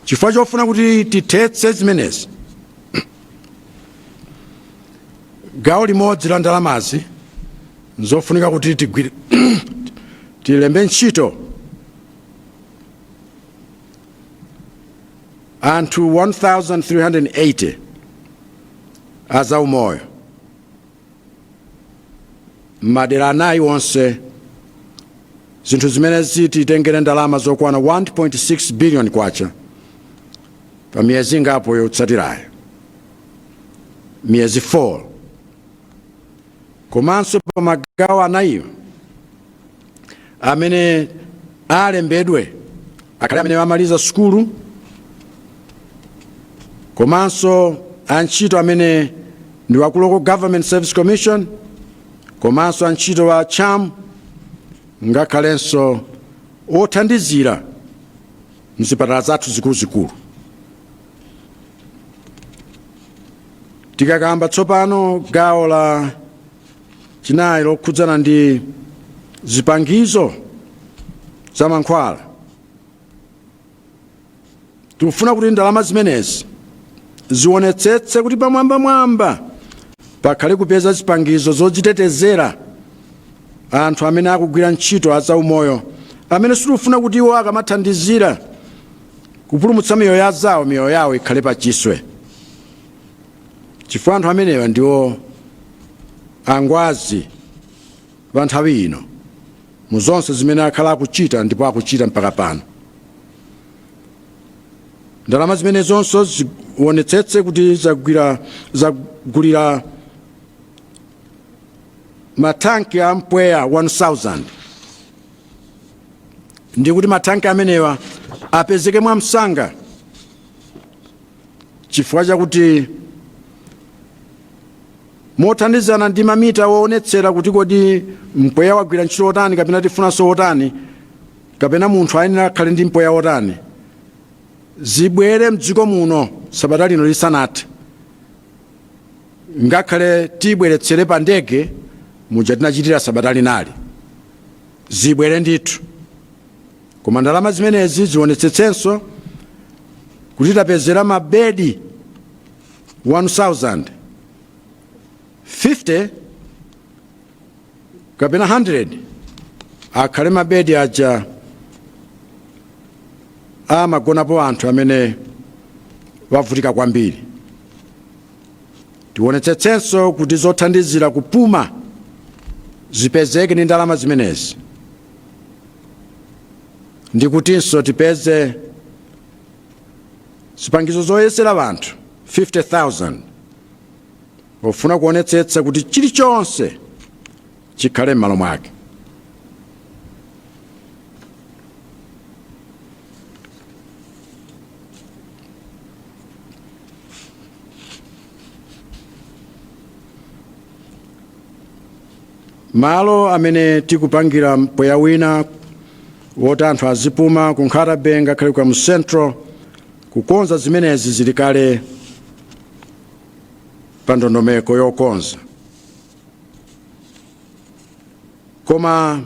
Chifukwa chofuna kuti tithetse zimenezi, gawo limodzi la ndalamazi nzofunika kuti tilembe ntchito anthu 1,380 azaumoyo madera 9 onse, zinthu zimene zititengere ndalama zokwana 1.6 billion kwacha pa miyezi ingapo yotsatirayo, miyezi 4. Komanso pa magawo anayiwo amene alembedwe akhale amene amaliza sukulu, komanso antchito amene ndi wa Local Government Service Commission, komanso antchito wa CHAM ngakhalenso othandizira mzipatala zathu zikuluzikulu. Tikakamba tsopano gawo la chinayi lokhudzana ndi zipangizo za mankhwala, tikufuna kuti ndalama zimenezi zionetsetse kuti pamwambamwamba pakhale kupeza zipangizo zodzitetezera anthu amene akugwira ntchito azaumoyo, amene sitikufuna kuti iwo akamathandizira kupulumutsa miyoyo yawo ikhale pachiswe, chifukwa anthu amenewa ndiwo angwazi pa nthawi ino mu zonse zimene akhala akuchita ndipo akuchita mpaka pano. Ndalama zimene zonso zionetsetse kuti zagulira matanki a mpweya 1000 ndi kuti matanki amenewa apezeke mwamsanga, chifukwa chakuti mothandizana ndi mamita woonetsera kuti kodi mpweya wagwira ntchito otani kapena tifunanso otani kapena munthu ayenera akhale ndi mpweya otani, zibwere mdziko muno sabata lino lisanathe, ngakhale tibweretsere pa ndege muja tinachitira sabata linali, zibwere ndithu. Koma ndalama zimenezi zionetsetsenso kuti tapezera mabedi 1000, 50 kapena 100 akhale mabedi aja amagonapo anthu amene wavutika kwambiri. Tionetsetsenso kuti zothandizira kupuma zipezeke ndi ndalama zimenezi, ndi kutinso tipeze zipangizo zoyesera anthu 50,000 ofuna kuonetsetsa kuti chilichonse chikhale m'malo mwake. Malo amene tikupangira mpweya wina woti anthu azipuma ku Nkhatabe ngakhale kwa mu Central, kukonza zimenezi zili kale pa ndondomeko yokonza. Koma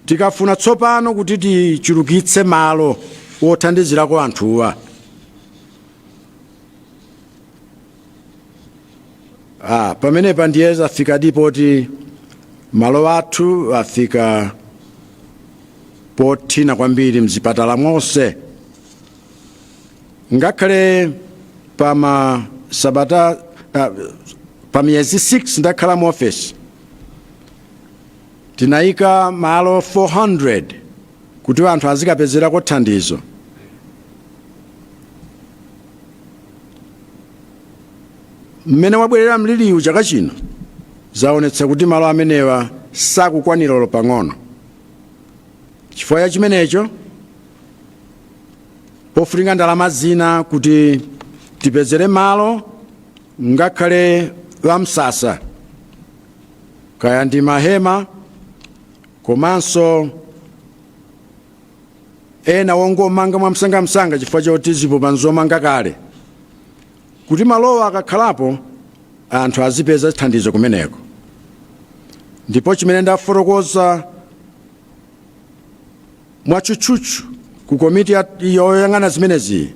tikafuna tsopano kuti tichulukitse malo wothandizirako anthuwa, pamenepa ndiye zafika poti malo athu afika pothina kwambiri mzipatala monse, ngakhale pa miyezi 6 ndakhala mu office tinayika malo 400 kuti anthu azikapezerako thandizo. Mmene wabwerera mliliwu chaka chino zaonetsa kuti malo amenewa sakukwanira pang'ono. Chifukwa ya chimenecho pofunika ndalama zina kuti tipezere malo ngakhale wamsasa kaya ndi mahema, komanso ena wongomanga mwamsangamsanga chifukwa choti zipupa nzomanga kale, kuti malowa akakhalapo anthu azipeza thandizo kumeneko. Ndipo chimene ndafotokoza mwatchutchutchu ku komiti yoyang'ana zimenezi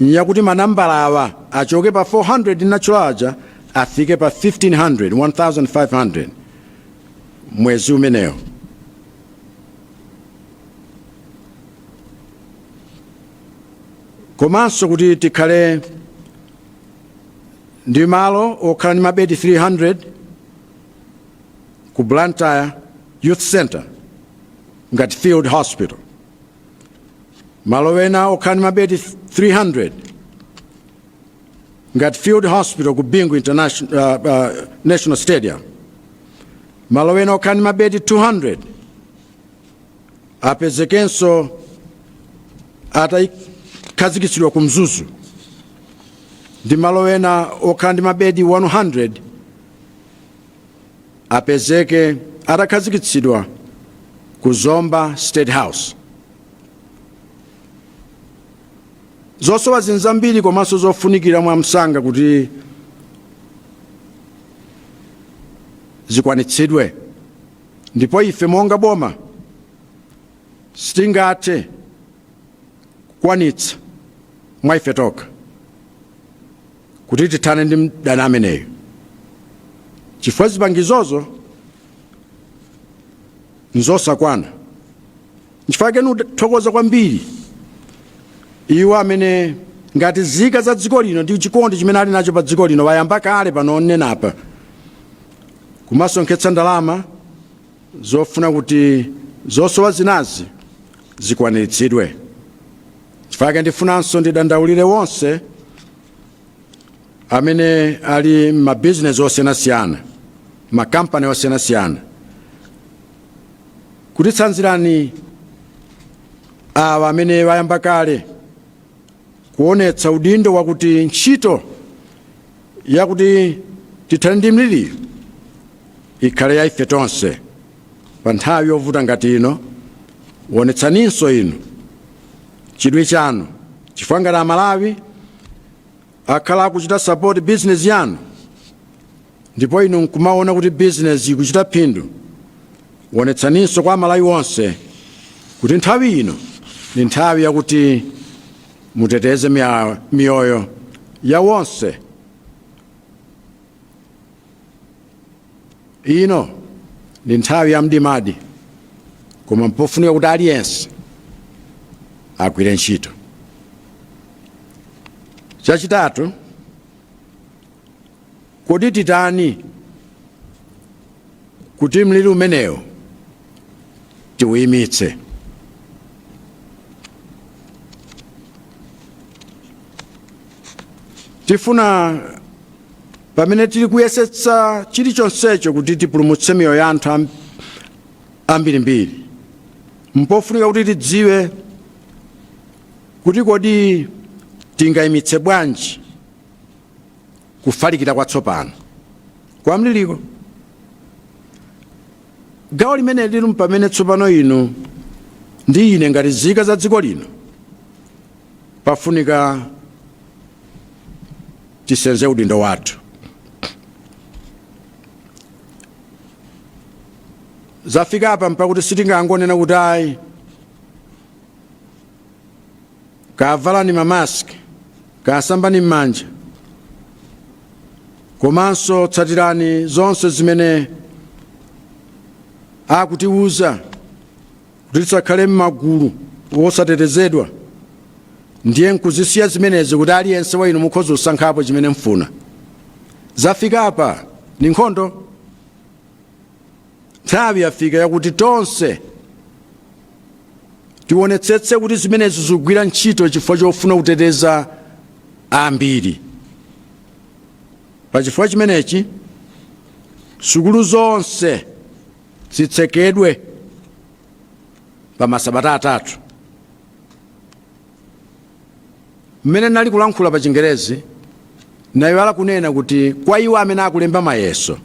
nyakuti manambala awa achoke pa 400 natural aja afike pa 1500 mwezi umenewo. Komanso kuti tikhale ndi malo okhala ndi mabedi 300 ku Blantyre Youth Center ngati Field Hospital, malo ena okhala ndi mabedi 300 ngati Field Hospital ku Bingu National Stadium, malo ena okhala ndi mabedi 200 apezekenso atakhazikitsidwa ku Mzuzu, ndi malo ena okhala ndi mabedi 100 apezeke atakhazikitsidwa ku Zomba State House. Zosowa zinzambiri komanso zofunikira mwamsanga kuti zikwanitsidwe, ndipo ife monga boma sitingathe kukwanitsa mwa ife tokha kuti tithane ndi mdani ameneyo, chifukwa zipangizozo nzosakwana. Chifukwa kenu thokoza kwambiri iwo amene ngati zika za dziko lino ndi chikondi chimene ali nacho pa dziko lino wayamba kale pano onenapa kumasonkhetsa ndalama zofuna kuti zosowa zinazi zikwaniritsidwe. Chifukwa ndifunanso ndidandaulire wonse amene ali mabizinesi osiyanasiyana, makampani osiyanasiyana, kuti tsanzirani awa amene wayamba kale kuonetsa udindo wakuti ntchito yakuti tithane ndi mliriyo ikhale ya ife tonse pa nthawi yovuta ngati ino. Wonetsaninso inu chidwi chanu, chifukwa ngati Amalawi akhala akuchita support business yanu ndipo inu nkumaona kuti business ikuchita phindu, wonetsaninso kwa Amalawi wonse kuti nthawi ino ni nthawi yakuti muteteze miyoyo ya wonse. Ino ni nthawi ya mdimadi, koma mpofunika kuti aliyense agwire ntchito. Chachitatu, kodi titani kuti mliri umenewo tiuyimitse? Tifuna pamene tili kuyesetsa chilichonsecho kuti tipulumutse miyoyo ya anthu ambirimbiri, mpofunika kuti tidziwe kuti kodi tingayimitse bwanji kufalikira kwatsopano kwa mliliko. Gawo limene lili pamene tsopano inu ndi ine ngati zika za dziko lino pafunika tisenze udindo wathu. Zafika apa mpakuti sitingangonena kuti ayi kavalani mamaski, kasambani m'manja, komanso tsatirani zonse zimene akutiuza kuti tisakhale m'magulu wosatetezedwa, ndiye nkuzisiya zimenezi kuti aliyense wa inu mukhoza kusankhapo chimene mfuna. Zafika apa ni nkhondo. Nthawi yafika yakuti tonse tionetsetse kuti zimenezi zikugwira ntchito chifukwa chofuna kuteteza ambiri. Pa chifukwa chimenechi sukulu zonse zitsekedwe pa masabata atatu. Mmene nali kulankhula pa Chingerezi nayiwala kunena kuti kwa iwo amene akulemba mayeso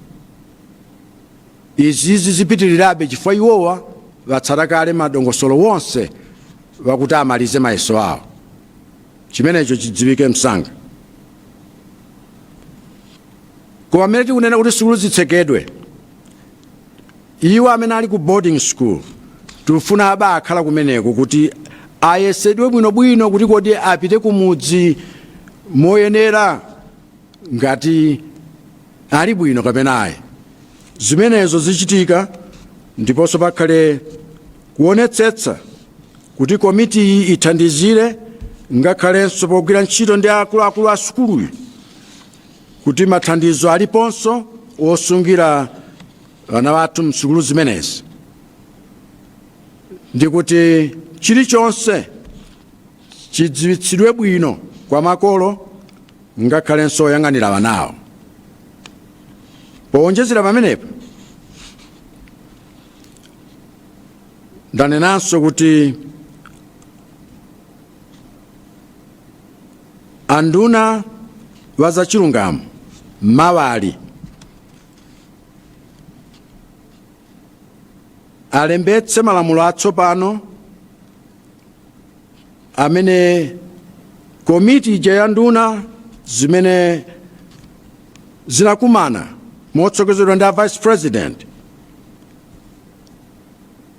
izizi zipitirirabe chifukwa iwowa watsala kale madongosolo wonse wakuti amalize mayeso awo. Chimenecho chidziwike msanga. Koma amene tikunena kuti sukulu zitsekedwe, iwo amene ali ku boarding school tifuna aba akhala kumeneko kuti ayesedwe bwinobwino kuti kodi apite kumudzi moyenera ngati ali bwino kapena ayi. Zimenezo zichitika ndiponso pakhale kuonetsetsa kuti komiti iyi ithandizire ngakhalenso pogwira ntchito ndi akuluakulu a sukuluyo kuti mathandizo aliponso osungira vana vathu msukulu zimenezi, ndikuti chilichonse chidziwitsidwe bwino kwa makolo ngakhalenso oyang'anira vanawo. Powonjezera pamenepo ndanenanso kuti anduna wa zachilungamo mawali alembetse malamulo atsopano amene komiti ija ya nduna zimene zinakumana motsogozedwa ndi vice president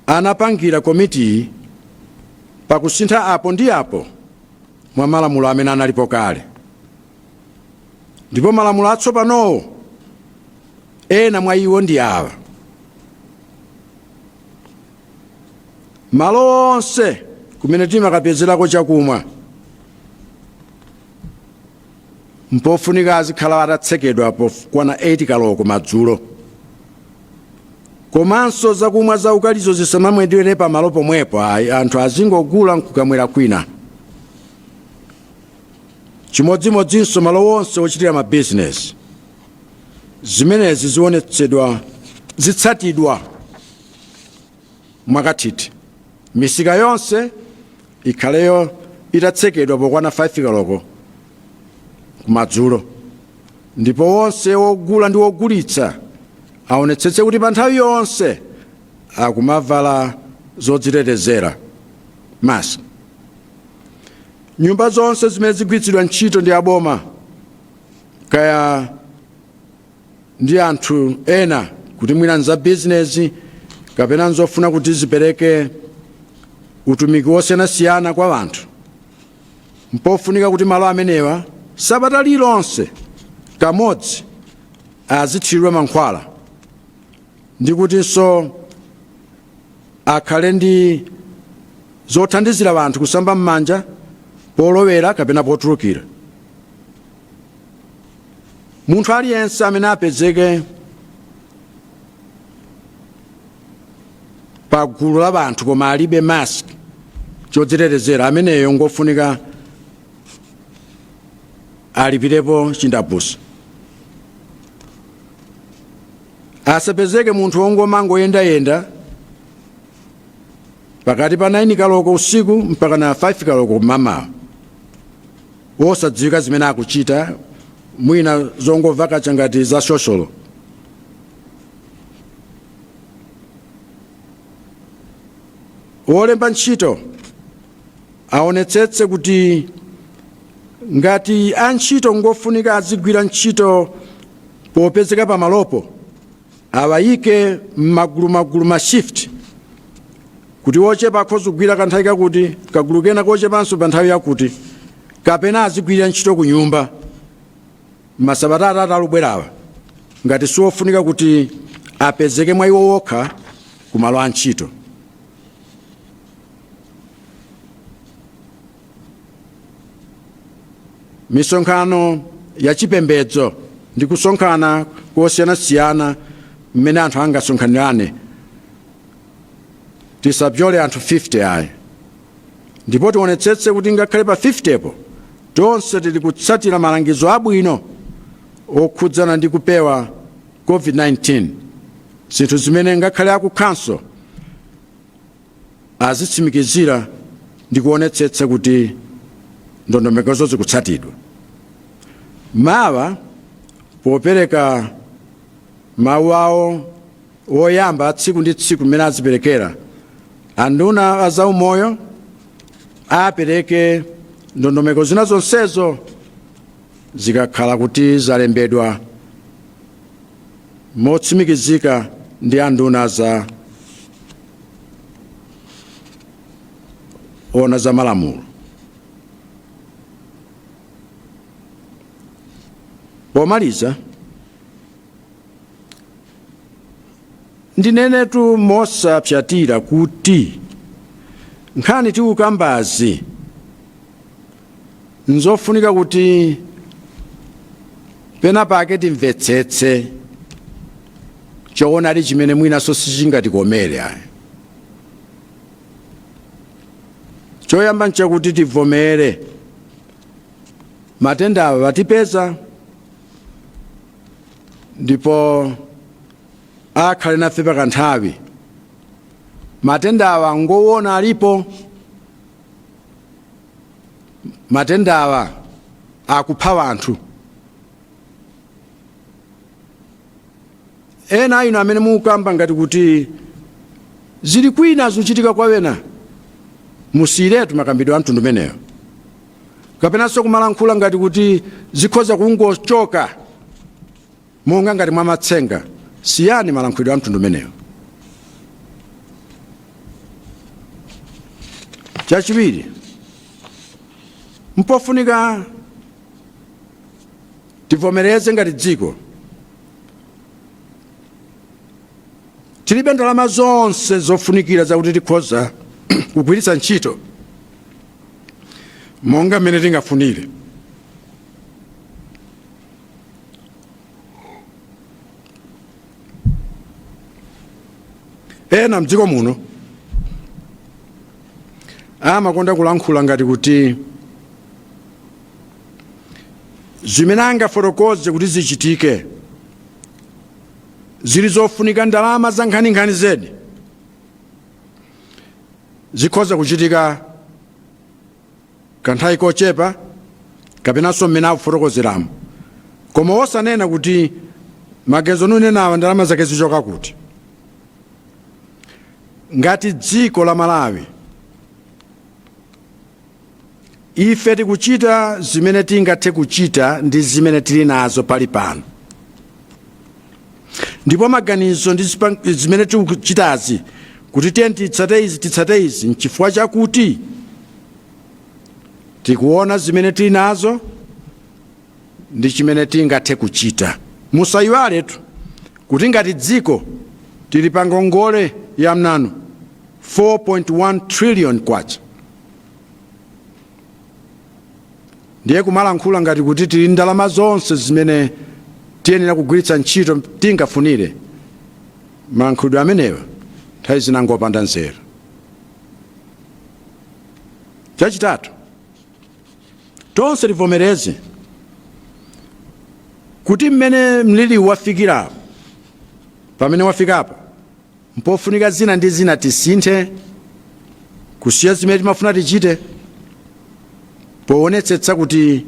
anapangira komiti pakusintha apo ndi apo mwa malamulo amene analipo kale. Ndipo malamulo atsopanowo ena mwa iwo ndi awa: malo onse kumene timakapezerako chakumwa mpofunika azikhala atatsekedwa pokwana 8 kaloko madzulo, komanso zakumwa zaukalizo zisamamwedwere pamalo pomwepo. Anthu azingogula nkukamwera kwina. Chimodzimodzinso malo onse ochitira mabizinesi, zimenezi zionetsedwa zitsatidwa mwakathithi. Misika yonse ikhaleyo itatsekedwa pokwana 5 kaloko kumadzulo, ndipo wonse wogula ndi wogulitsa aonetsetse kuti pa nthawi yonse akumavala zodzitetezera, mask. Nyumba zonse zimene zigwiritsidwa ntchito ndi aboma kaya ndi anthu ena kuti mwina nza bizinesi kapena nzofuna kuti zipereke utumiki wosiyanasiyana kwa anthu, mpofunika kuti malo amenewa sabata lilonse kamodzi azithiridwa mankhwala, ndi kutinso akhale ndi zothandizira anthu kusamba m'manja polowera kapena potulukira. Munthu aliyense amene apezeke pa gulu la anthu koma alibe mask chodzitetezera, ameneyo ngofunika alipirepo chindapusa. Asapezeke munthu wongomangoyendayenda pakati pa 9 kaloko usiku mpaka na 5 kaloko mamawa, wosadziwika zimene akuchita, mwina zongomva ngati za shosholo. Wolemba ntchito aonetsetse kuti ngati antchito ngofunika azigwira ntchito popezeka pamalopo, awayike magulu ma shift, kuti wochepa akhoza kugwira kanthawi kakuti, kagulu kena kochepanso pa nthawi yakuti, kapena azigwirira ntchito ku nyumba masabata atatu alubwerawa, ngati siwofunika kuti apezeke mwa iwo wokha kumalo a ntchito. Misonkhano ya chipembedzo ndi kusonkhana kosiyanasiyana mmene anthu angasonkhanirane tisapyole anthu 50 ayi, ndipo tionetsetse kuti ngakhale pa 50po tonse tili kutsatira malangizo abwino okhudzana ndi kupewa COVID-19, zinthu zimene ngakhale akukhanso azitsimikizira ndi kuonetsetsa kuti ndondomekozo zikutsatidwa. Mawa popereka mawu awo woyamba tsiku ndi tsiku mmene aziperekera, anduna azaumoyo apereke ndondomeko zina zonsezo zikakhala kuti zalembedwa motsimikizika ndi anduna za ona za malamulo. Pomaliza, ndinenetu mosapyatira kuti nkhani tiukambazi nzofunika kuti pena pake timvetsetse choonadi chimene mwinaso sichingatikomere ayi. Choyamba nchakuti tivomere matenda awa atipeza, ndipo akhale nafe pakanthawi. Matenda awa ngowona alipo, matenda awa akupha anthu. Ena ino amene mukamba ngati kuti zili kwina zuchitika kwawena, musiyiretu makambidwe a mtundu umeneyo. Kapenanso kumalankhula ngati kuti zikhoza kungochoka monga ngati mwa matsenga. Siyani malankhulidwe a mtundu umeneyo. Chachiwiri, mpofunika tivomereze ngati dziko tilibe ndalama zonse zofunikira zakuti tikhoza kugwiritsa ntchito monga mmene tingafunire. Ena mdziko muno amakonda kulankhula ngati kuti zimene angafotokoze kuti zichitike zili zofunika ndalama za nkhaninkhani zedi, zikhoza kuchitika kanthawi kochepa kapenanso mmene akufotokozeramo, koma osanena kuti magezo nunenawa ndalama zake zichoka kuti. Ngati dziko la Malawi ife tikuchita zimene tingathe kuchita ndi zimene tili nazo pali pano, ndipo maganizo ndi zimene tikuchitazi kuti titsate izi n'chifukwa chakuti tikuona zimene tili nazo ndi chimene tingathe kuchita. Musayiwaletu kuti ngati dziko tili pa ngongole ya mnanu 4.1 trillion kwacha. Ndiye kumalankhula ngati kuti tili ndalama zonse zimene tiyenera kugwiritsa ntchito tingafunire, malankhulidwe amenewa nthawi zina ngopanda nzeru. Chachitatu, tonse tivomereze kuti mmene mliliwu wafikira pamene wafikapo mpofunika zina ndi zina tisinthe, kusiya zimene timafuna tichite, poonetsetsa kuti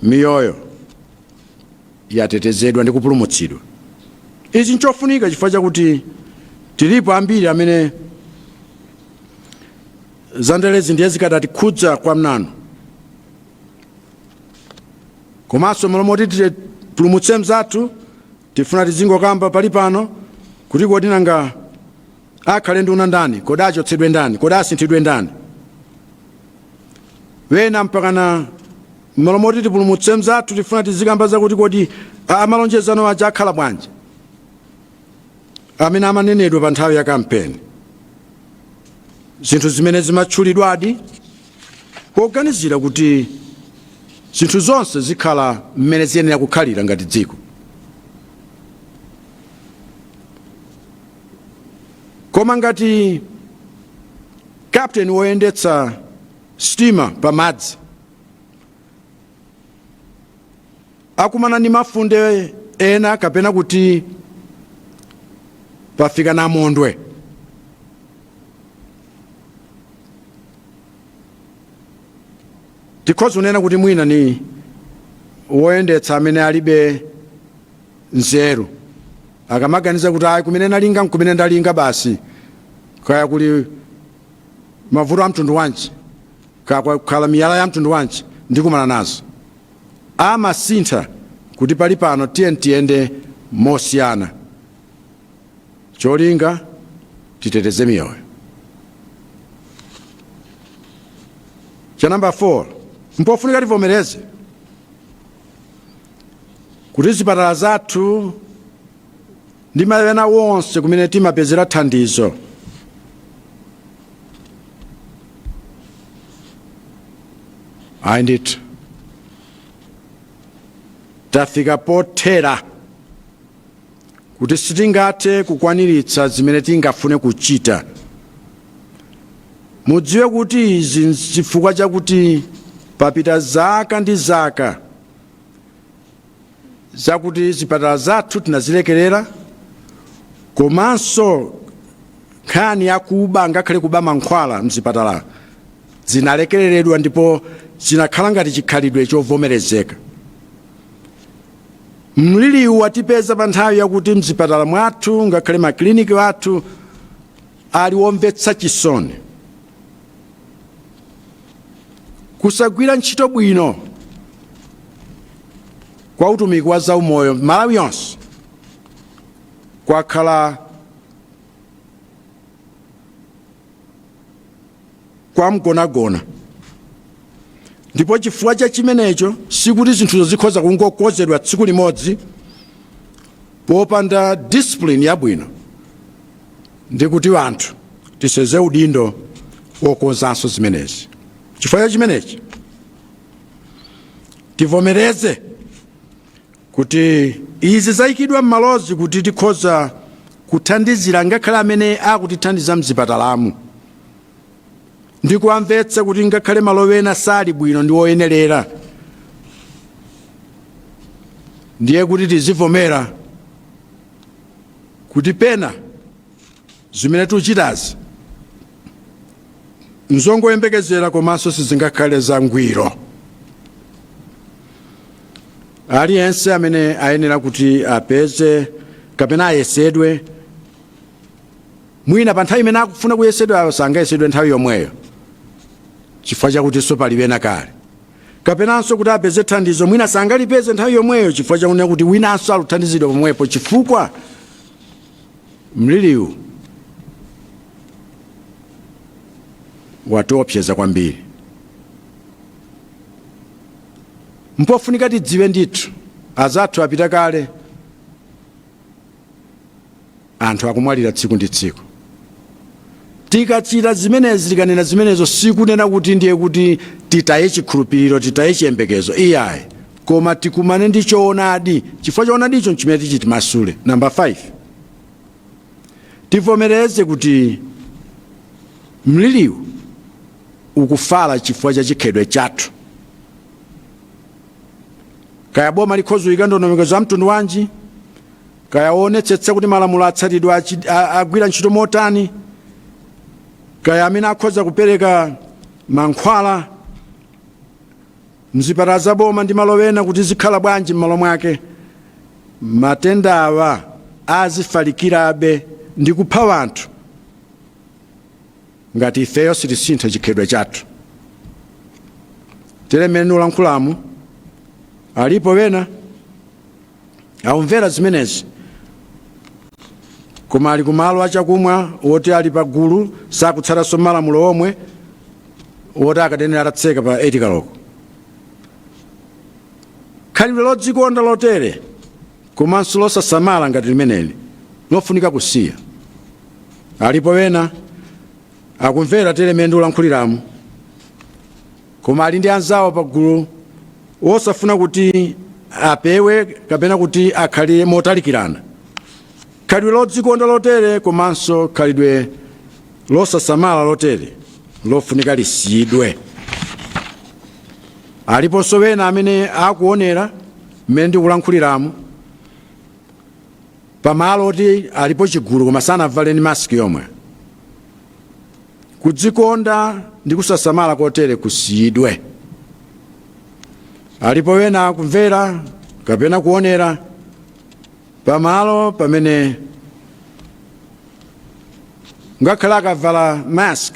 miyoyo yatetezedwa ndi kupulumutsidwa. Ichi nchofunika chifukwa chakuti tilipo ambiri amene zandelezi ndiye zikadatikhudza kwa mnanu, komanso malomoti tipulumutse mzathu tifuna tizingokamba pali pano kuti kodi nanga akhale nduna ndani, kodi achotsedwe ndani, kodi asinthidwe ndani. Wena mpakana malomoti tipulumutse mzathu tifuna tizikamba zakuti kodi amalonjezano aja akhala bwanji amene amanenedwa pa nthawi ya kampeni. Zinthu zimene zimatchulidwadi poganizira kuti zinthu zonse zikhala mmene ziyenera kukhalira ngati dziko. Koma ngati captain woyendetsa stima pamadzi akumana ndi mafunde ena kapena kuti pafika namondwe, tikhoza kunena kuti mwina ni woyendetsa amene alibe nzeru, akamaganiza kuti ayi kumene nalinga nkumene ndalinga basi, kaya kuli mavuto a mtundu wanji, kukhala miyala ya mtundu wanji ndikumana nazo, amasintha kuti pali pano tiyende mosiyana, cholinga titeteze miyoyo. Cha namba 4, mpofunika tivomereze kuti zipatala zathu ndi mayena wonse kumene timapezera thandizo ayi ndithu tafika pothera kuti sitingathe kukwaniritsa zimene tingafune kuchita. Mudziwe kuti izi chifukwa chakuti papita zaka ndi zaka zakuti zipatala zathu tinazilekerera, komanso nkhani yakuba ngakhale kuba mankhwala mzipatala zinalekereredwa ndipo zinakhala ngati chikhalidwe chovomerezeka. Mliliwu watipeza pa nthawi yakuti mzipatala mwathu ngakhale makliniki wathu ali womvetsa chisoni, kusagwira ntchito bwino kwa utumiki wa zaumoyo Malawi yonse kwakhala kwamgonagona. Ndipo chifukwa cha chimenecho sikuti zinthuzo zikhoza kungokozedwa tsiku limodzi popanda discipline yabwino, ndi kuti anthu tiseze udindo wokonzanso zimenezi. Chifukwa cha chimenechi tivomereze kuti izi zayikidwa m'malozi kuti tikhoza kuthandizira ngakhale amene akutithandiza mzipatalamu, ndi kuamvetsa kuti ngakhale malo ena sali bwino ndi woyenerera, ndiye kuti tizivomera kuti pena zimene tikuchitazi nzongoyembekezera komanso sizingakhale zangwiro. Aliyense amene ayenera kuti apeze kapena ayesedwe, mwina pa nthawi imene akufuna kuyesedwa sangayesedwe nthawi yomweyo chifukwa chakuti so palibe nakale, kapenanso kuti apeze thandizo mwina sangalipeze nthawi yomweyo chifukwa chakuti kuti winanso aluthandizidwa pomwepo, chifukwa mliliwu watiopseza kwambiri. Mpofunika tidziwe ndithu azathu apita kale, anthu akumwalira tsiku ndi tsiku. Tikachita zimenezi, tikanena zimenezo, sikunena kuti ndiye kuti titaye chikhulupiriro, titaye chiyembekezo, iyayi, koma tikumane ndi choonadi, chifukwa choonadicho chimene tichiti masule. Number 5, tivomereze kuti mliliwu ukufala chifukwa cha chikhalidwe chathu. Kaya boma likhoza kuyika ndondomeko za mtundu wanji, kaya onetsetsa kuti malamulo atsatidwa agwira ntchito motani, kaya amene akhoza kupereka mankhwala mzipatala za boma ndi malo ena kuti zikhala bwanji m'malo mwake, matenda awa azifalikirabe ndi kupha anthu ngati ifeyo sitisintha chikhalidwe chathu. Tere mmene ulankhulamu alipo wena aumvera zimenezi, koma ali kumalo achakumwa woti ali pa gulu sakutsatanso malamulo omwe woti akatenera atatseka pa 8 kaloko. Khalidwe lodzikonda lotere komanso losasamala ngati limeneli lofunika kusiya. Alipo wena akumvera tere mmene ulankhuliramu, koma ali ndi anzawo pa gulu wosafuna kuti apewe kapena kuti akhale motalikirana. Khalidwe lodzikonda lotere komanso khalidwe losasamala lotere lofunika lisiyidwe. Aliponso wena amene akuonera mmene ndikulankhuliramu pamalo oti alipo chigulu koma sanavale ndi masiki yomwe. Kudzikonda ndi kusasamala kotere kusiyidwe. Alipo wena akumvera kapena kuonera pamalo pamene ngakhale akavala mask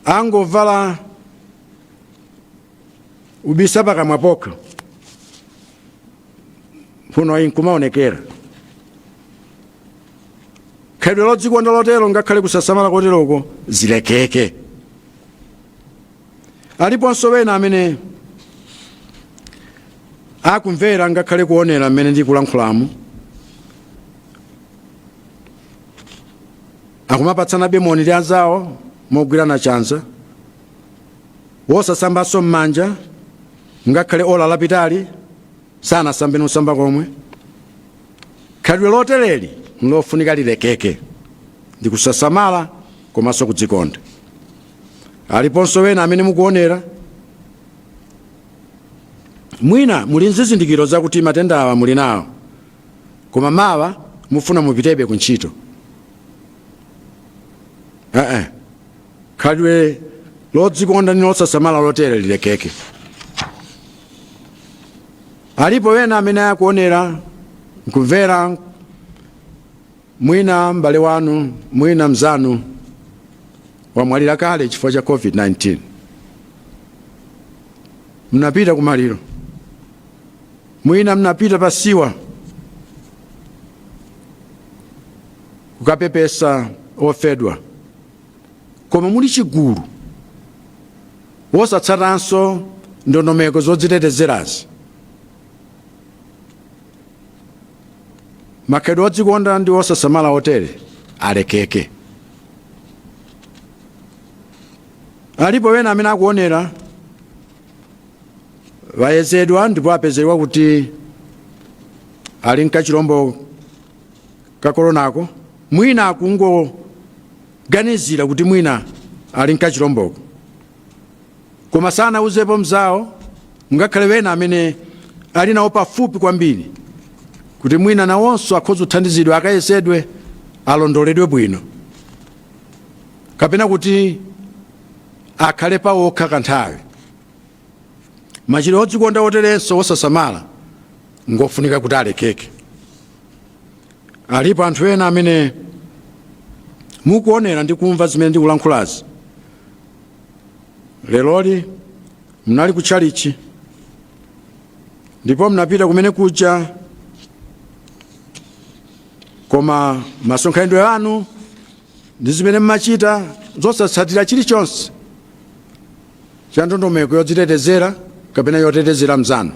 angovala ubisa pakamwa pokha puno inkumaonekera. Khalidwe lodzikonda lotero ngakhale kusasamala koteroko zilekeke. Aliponso wena amene akumvera ngakhale kuonera mmene ndikulankhulamu akumapatsana bemoni ndi anzawo mogwirana chanza, wosasambanso m'manja ngakhale ola lapitali sanasambe nosamba komwe. Khalidwe lotereri lofunika lilekeke ndi kusasamala komanso kudzikonda. Aliponso wena amene mukuonera mwina muli nzizindikiro zakuti matenda awa muli nawo, koma mawa mufuna mupitebe kuntchito. Khalidwe lodzikonda ndi losasamala lotere lilekeke. Alipo wena amene akuonera nkumvera mwina mbale wanu, mwina mzanu wamwalira kale chifukwa cha COVID-19. Mnapita kumaliro, mwina mnapita pasiwa kukapepesa ofedwa, koma muli chigulu wosatsatanso ndondomeko zodzitetezerazi. Makhalidwe odzikonda ndi osasamala otere alekeke. Alipo wena amene akuonera wayezedwa ndipo apezedwa kuti ali nkachilombo ka koronako, mwina akungoganizira kuti mwina ali nkachilomboko, koma sanauzepo mzawo, ngakhale wena amene ali nawo pafupi kwambiri, kuti mwina nawonso akhoza kuthandizidwa akayesedwe alondoledwe bwino, kapena kuti akhale pawokha kanthawi. Machitidwe odzikonda oterenso osasamala ngofunika kuti alekeke. Alipo anthu ena amene mukuonera ndi kumva zimene ndikulankhulazi. Leloli mnali kutchalichi ndipo mnapita kumene kuja, koma masonkhanidwe anu ndi zimene mmachita zosatsatira chilichonse cha ndondomeko yodzitetezera kapena yotetezera mzanu.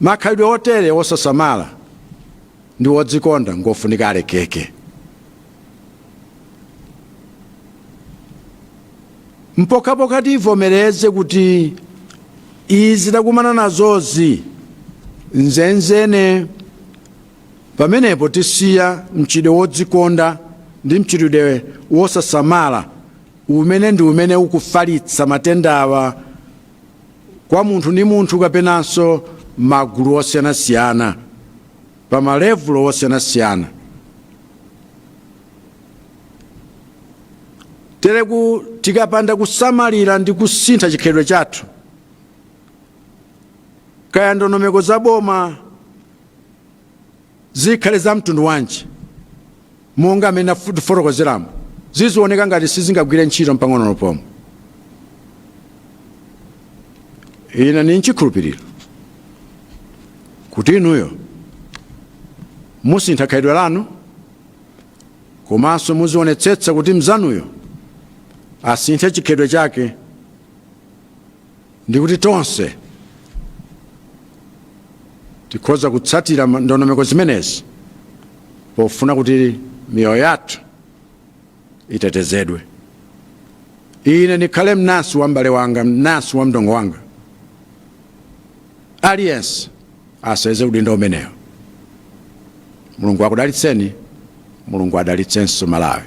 Makhalidwe otere osasamala ndi odzikonda ngofunika alekeke. Mpokhapoka tivomereze kuti izi takumana nazozi nzenzene, pamenepo tisiya mchitidwe wodzikonda ndi mchitidwe wosasamala umene ndi umene ukufalitsa matenda awa kwa munthu ndi munthu kapenanso magulu osiyanasiyana pa malevulo osiyanasiyana. Tereku tikapanda kusamalira ndi kusintha chikhalidwe chathu, kaya ndondomeko za boma zikhale za mtundu wanji, monga amene tifotokozeramo, zizioneka ngati sizingagwire ntchito mpang'ono pomwe. Ine ni nchikhulupiriro kuti inuyo musintha khalidwe lanu, komanso muzionetsetsa kuti mzanuyo asinthe chikhalidwe chake, ndi kuti tonse tikhoza kutsatira ndondomeko zimenezi pofuna kuti miyoyo yathu itetezedwe. Ine ndikhale mnansi wa m'bale wanga, mnansi wa mdongo wanga, aliyense aseze udindo umenewo. Mulungu akudalitseni, Mulungu adalitsenso Malawi.